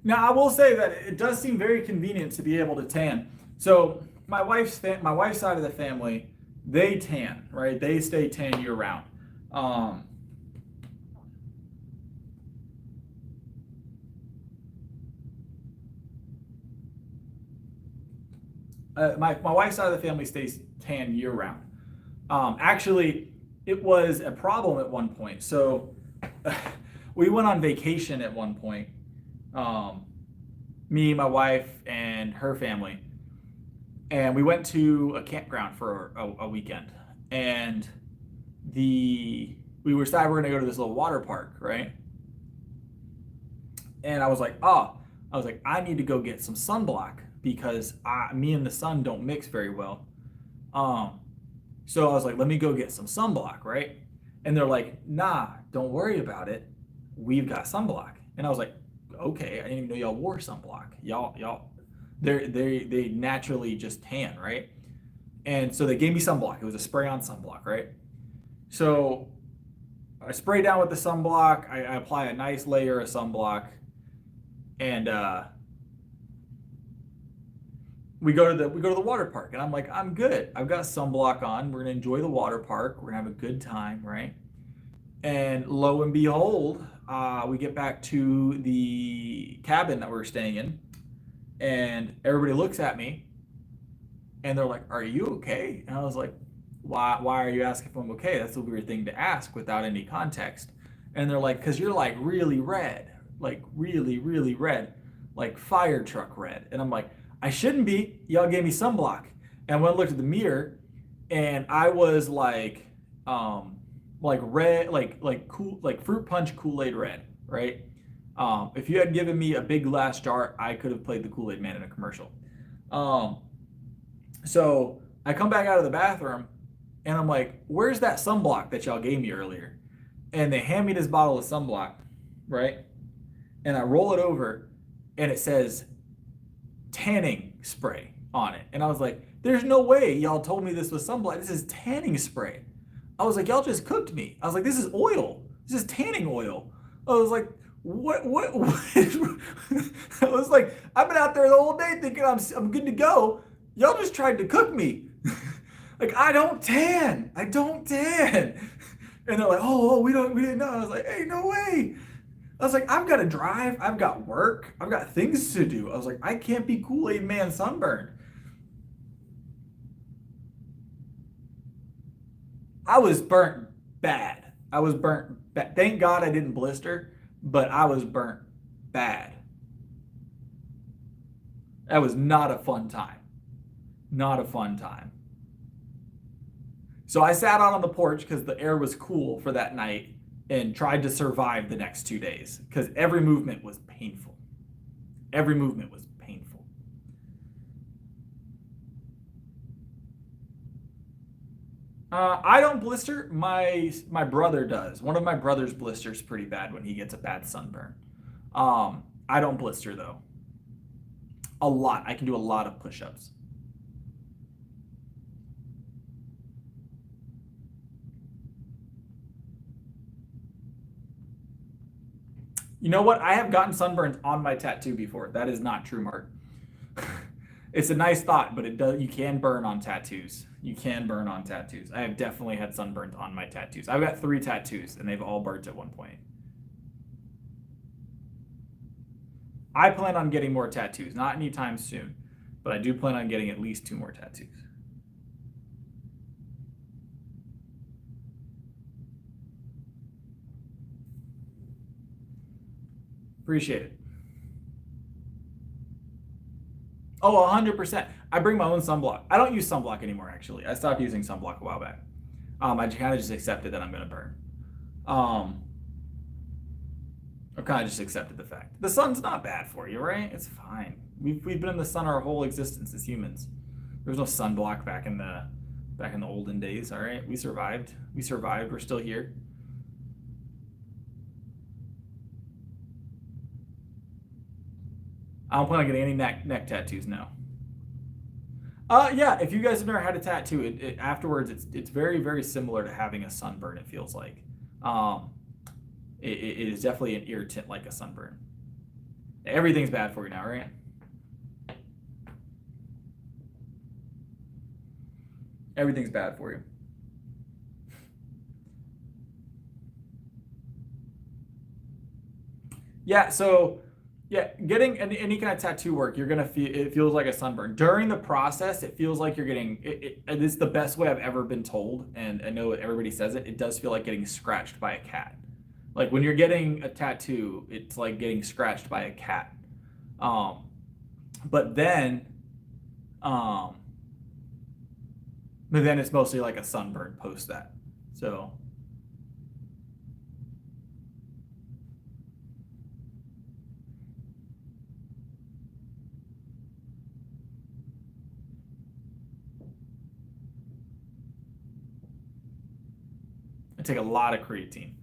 Now, I will say that it does seem very convenient to be able to tan. So my wife's side of the family, they tan, right? They stay tan year round. Um, my wife's side of the family stays tan year round. Actually, it was a problem at one point. So we went on vacation at one point. Me, my wife, and her family, and we went to a campground for a weekend. And we decided we're gonna go to this little water park, right? And I was like, I need to go get some sunblock because me and the sun don't mix very well. So I was like, let me go get some sunblock, right? And they're like, nah, don't worry about it. We've got sunblock. And I was like, okay, I didn't even know y'all wore sunblock. They naturally just tan, right? And so they gave me sunblock. It was a spray-on sunblock, right? So I spray down with the sunblock. I apply a nice layer of sunblock, and we go to the water park. And I'm like, I'm good. I've got sunblock on. We're gonna enjoy the water park. We're gonna have a good time, right? And lo and behold, we get back to the cabin that we were staying in, and everybody looks at me, and they're like, "Are you okay?" And I was like, "Why are you asking if I'm okay? That's a weird thing to ask without any context." And they're like, "'Cause you're like really red, like really, really red, like fire truck red." And I'm like, "I shouldn't be. Y'all gave me sunblock." And when I looked at the mirror, and I was like red, like cool, like fruit punch Kool-Aid red, right? If you had given me a big glass jar, I could have played the Kool-Aid Man in a commercial. So I come back out of the bathroom, and I'm like, "Where's that sunblock that y'all gave me earlier?" And they hand me this bottle of sunblock, right? And I roll it over, and it says tanning spray on it. And I was like, "There's no way y'all told me this was sunblock. This is tanning spray." I was like, "Y'all just cooked me." I was like, "This is oil. This is tanning oil." I was like, what? I was like, "I've been out there the whole day thinking I'm good to go. Y'all just tried to cook me." Like, I don't tan. I don't tan. And they're like, "Oh, we didn't know." I was like, "Hey, no way." I was like, "I've got to drive. I've got work. I've got things to do." I was like, "I can't be Kool-Aid Man sunburned." I was burnt bad. I was burnt bad. Thank God I didn't blister, but I was burnt bad. That was not a fun time. Not a fun time. So I sat out on the porch because the air was cool for that night and tried to survive the next 2 days because every movement was painful. Every movement was painful. I don't blister. My brother does. One of my brothers blisters pretty bad when he gets a bad sunburn. I don't blister though. A lot. I can do a lot of push-ups. You know what? I have gotten sunburns on my tattoo before. That is not true, Mark. It's a nice thought, but it does. You can burn on tattoos. You can burn on tattoos. I have definitely had sunburns on my tattoos. I've got 3 tattoos, and they've all burnt at one point. I plan on getting more tattoos, not anytime soon, but I do plan on getting at least 2 more tattoos. Appreciate it. Oh, 100%. I bring my own sunblock. I don't use sunblock anymore, actually. I stopped using sunblock a while back. I kind of just accepted that I'm going to burn. I kind of just accepted the fact. The sun's not bad for you, right? It's fine. We've been in the sun our whole existence as humans. There was no sunblock back in the olden days, all right? We survived. We're still here. I don't plan on getting any neck tattoos, no. Yeah, if you guys have never had a tattoo, afterwards it's very, very similar to having a sunburn, it feels like. Um, it is definitely an irritant like a sunburn. Everything's bad for you now, right? Everything's bad for you. Yeah, so yeah, getting any kind of tattoo work, you're gonna feel it feels like a sunburn. During the process, it feels like you're getting and this is the best way I've ever been told, and I know everybody says it. It does feel like getting scratched by a cat. Like when you're getting a tattoo, it's like getting scratched by a cat. Um, but then, um, but then it's mostly like a sunburn post that. So I take a lot of creatine.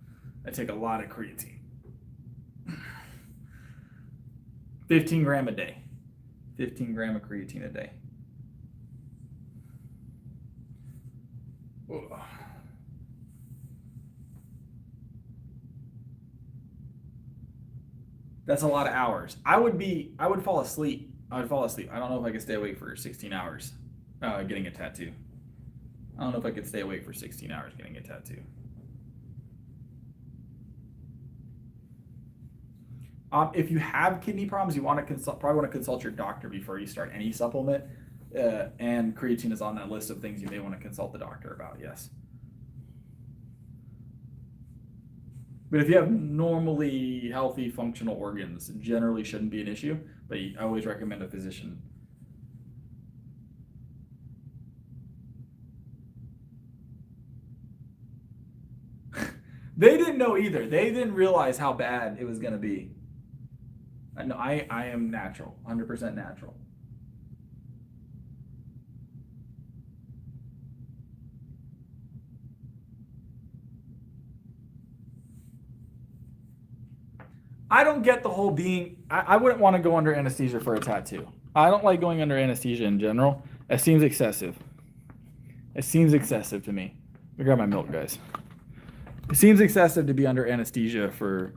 I take a lot of creatine. 15 gram a day. 15 gram of creatine a day. Ugh. That's a lot of hours. I would fall asleep. I would fall asleep. I don't know if I could stay awake for 16 hours getting a tattoo. I don't know if I could stay awake for 16 hours getting a tattoo. If you have kidney problems, you want to probably want to consult your doctor before you start any supplement. And creatine is on that list of things you may want to consult the doctor about. Yes. But if you have normally healthy, functional organs, it generally shouldn't be an issue. But I always recommend a physician. They didn't know either. They didn't realize how bad it was going to be. No, I am natural, 100% natural. I don't get the whole being. I wouldn't want to go under anesthesia for a tattoo. I don't like going under anesthesia in general. It seems excessive. It seems excessive to me. Let me grab my milk, guys. It seems excessive to be under anesthesia for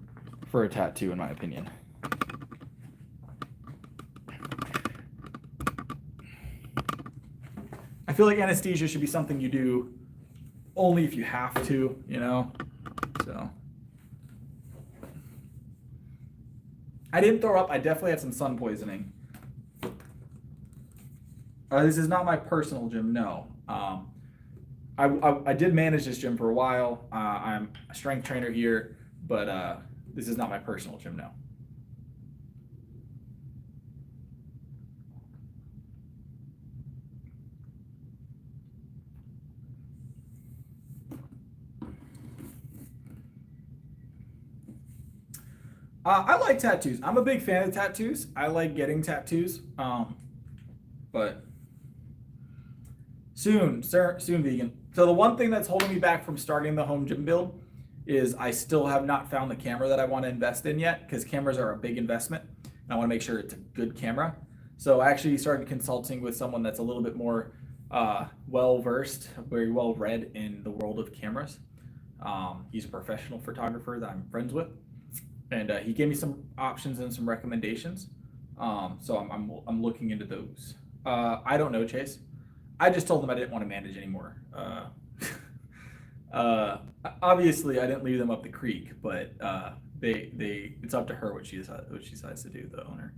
a tattoo, in my opinion. I feel like anesthesia should be something you do only if you have to, you know? So. I didn't throw up. I definitely had some sun poisoning. This is not my personal gym, no. I did manage this gym for a while. I'm a strength trainer here, but this is not my personal gym, no. I like tattoos. I'm a big fan of tattoos. I like getting tattoos. But soon, vegan. So the one thing that's holding me back from starting the home gym build is I still have not found the camera that I want to invest in yet, because cameras are a big investment. And I want to make sure it's a good camera. So I actually started consulting with someone that's a little bit more well-versed, very well-read in the world of cameras. He's a professional photographer that I'm friends with. And he gave me some options and some recommendations. So I'm looking into those. I don't know, Chase. I just told them I didn't want to manage anymore. Obviously, I didn't leave them up the creek, but it's up to her what she decides to do, the owner.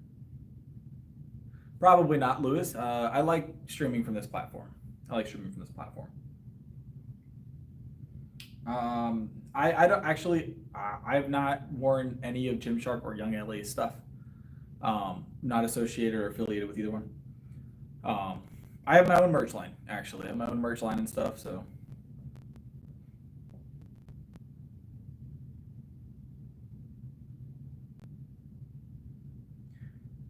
Probably not, Lewis. I like streaming from this platform. I don't actually. I've not worn any of Gymshark or Young LA stuff. Not associated or affiliated with either one. I have my own merch line, actually. I have my own merch line and stuff, so.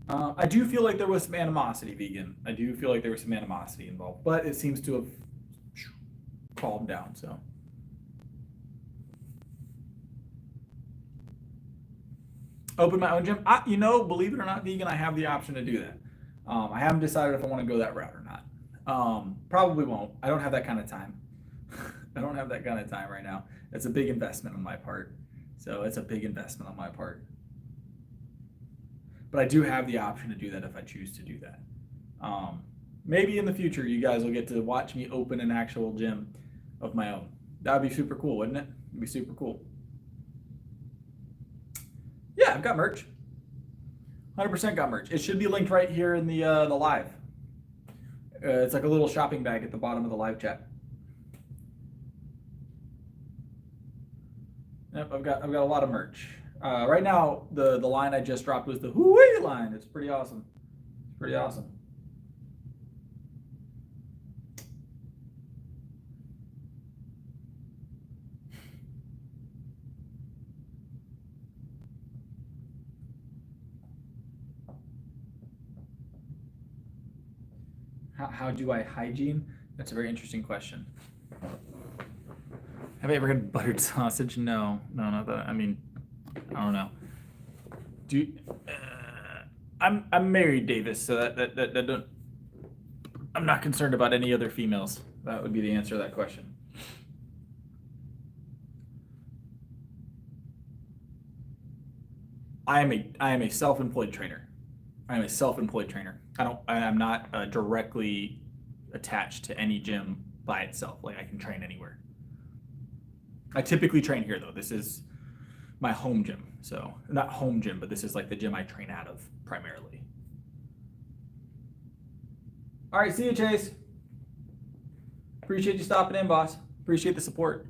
I do feel like there was some animosity, vegan. I do feel like there was some animosity involved, but it seems to have calmed down, so. Open my own gym. Believe it or not, vegan, I have the option to do that. I haven't decided if I want to go that route or not. Probably won't. I don't have that kind of time. I don't have that kind of time right now. It's a big investment on my part. So it's a big investment on my part. But I do have the option to do that if I choose to do that. Maybe in the future, you guys will get to watch me open an actual gym of my own. That would be super cool, wouldn't it? It'd be super cool. Yeah, I've got merch. 100% got merch. It should be linked right here in the live. It's like a little shopping bag at the bottom of the live chat. Yep, I've got a lot of merch. Right now, the line I just dropped was the Hooey line. It's pretty awesome. It's pretty awesome. How do I hygiene? That's a very interesting question. Have I ever had buttered sausage? No, not that. I mean, I don't know. I'm married, Davis, so that don't. I'm not concerned about any other females. That would be the answer to that question. I am a self-employed trainer. I am a self-employed trainer. I'm not directly attached to any gym by itself. Like, I can train anywhere. I typically train here though. This is my home gym. So not home gym, but this is like the gym I train out of primarily. All right, see you, Chase. Appreciate you stopping in, boss. Appreciate the support.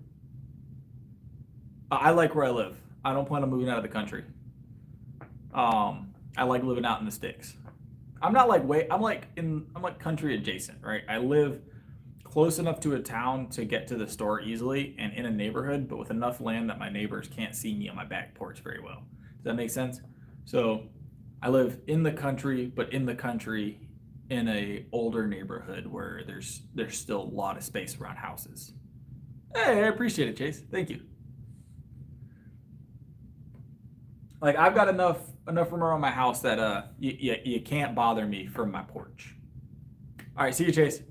I like where I live. I don't plan on moving out of the country. I like living out in the sticks. I'm like country adjacent, right? I live close enough to a town to get to the store easily and in a neighborhood, but with enough land that my neighbors can't see me on my back porch very well. Does that make sense? So I live in the country, but in the country in a older neighborhood where there's still a lot of space around houses. Hey, I appreciate it, Chase. Thank you. Like, I've got enough room around my house that you can't bother me from my porch. All right, see you, Chase.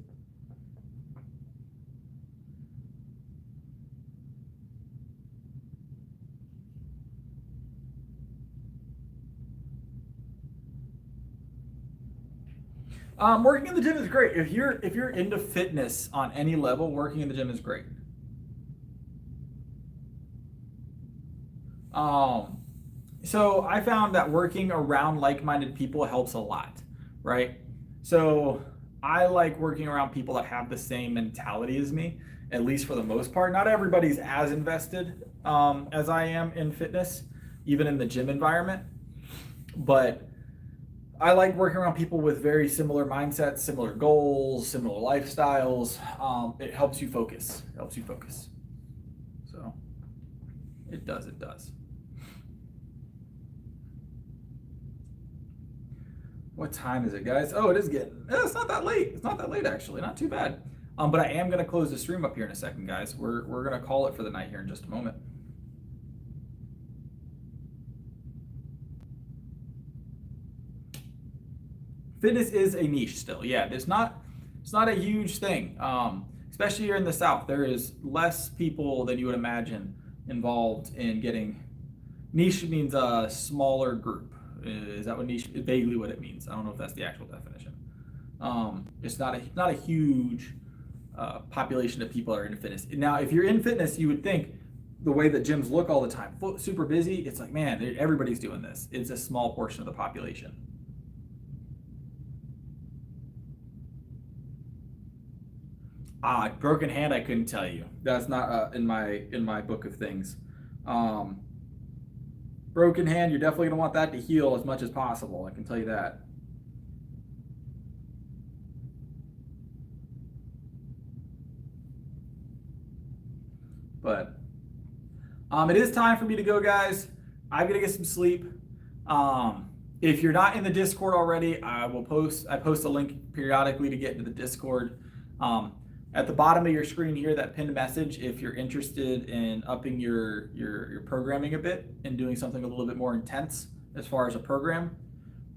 Working in the gym is great. If you're into fitness on any level, working in the gym is great. So I found that working around like-minded people helps a lot, right? So I like working around people that have the same mentality as me, at least for the most part. Not everybody's as invested as I am in fitness, even in the gym environment, but I like working around people with very similar mindsets, similar goals, similar lifestyles. It helps you focus. So it does. What time is it, guys? Oh, it's not that late. It's not that late, actually. Not too bad. But I am going to close the stream up here in a second, guys. We're going to call it for the night here in just a moment. Fitness is a niche still. Yeah, it's not a huge thing. Especially here in the South, there is less people than you would imagine involved in getting. Niche means a smaller group. Is that what niche? Vaguely what it means. I don't know if that's the actual definition. It's not a huge population of people that are into fitness. Now, if you're in fitness, you would think the way that gyms look all the time, super busy. It's like, man, everybody's doing this. It's a small portion of the population. Broken hand, I couldn't tell you. That's not in my book of things. Broken hand, you're definitely going to want that to heal as much as possible. I can tell you that. But it is time for me to go, guys. I'm going to get some sleep. If you're not in the Discord already, I post a link periodically to get into the Discord. At the bottom of your screen here, that pinned message, if you're interested in upping your programming a bit and doing something a little bit more intense as far as a program,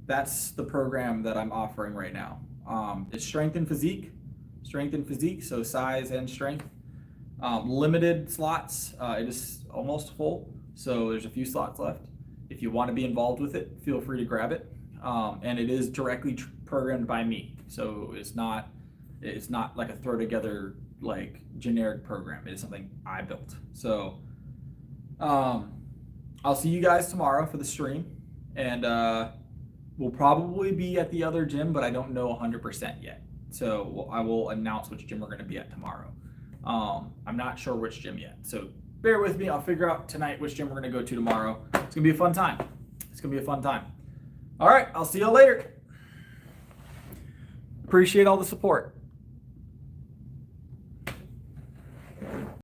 that's the program that I'm offering right now. It's strength and physique, so size and strength. Limited slots. It is almost full, so there's a few slots left. If you want to be involved with it, feel free to grab it. And it is directly programmed by me, so it's not like a throw together like generic program. It is something I built. So I'll see you guys tomorrow for the stream, and we'll probably be at the other gym, but I don't know 100% yet. So I will announce which gym we're going to be at tomorrow. I'm not sure which gym yet, so bear with me. I'll figure out tonight which gym we're going to go to tomorrow. It's going to be a fun time. All right, I'll see y'all later. Appreciate all the support.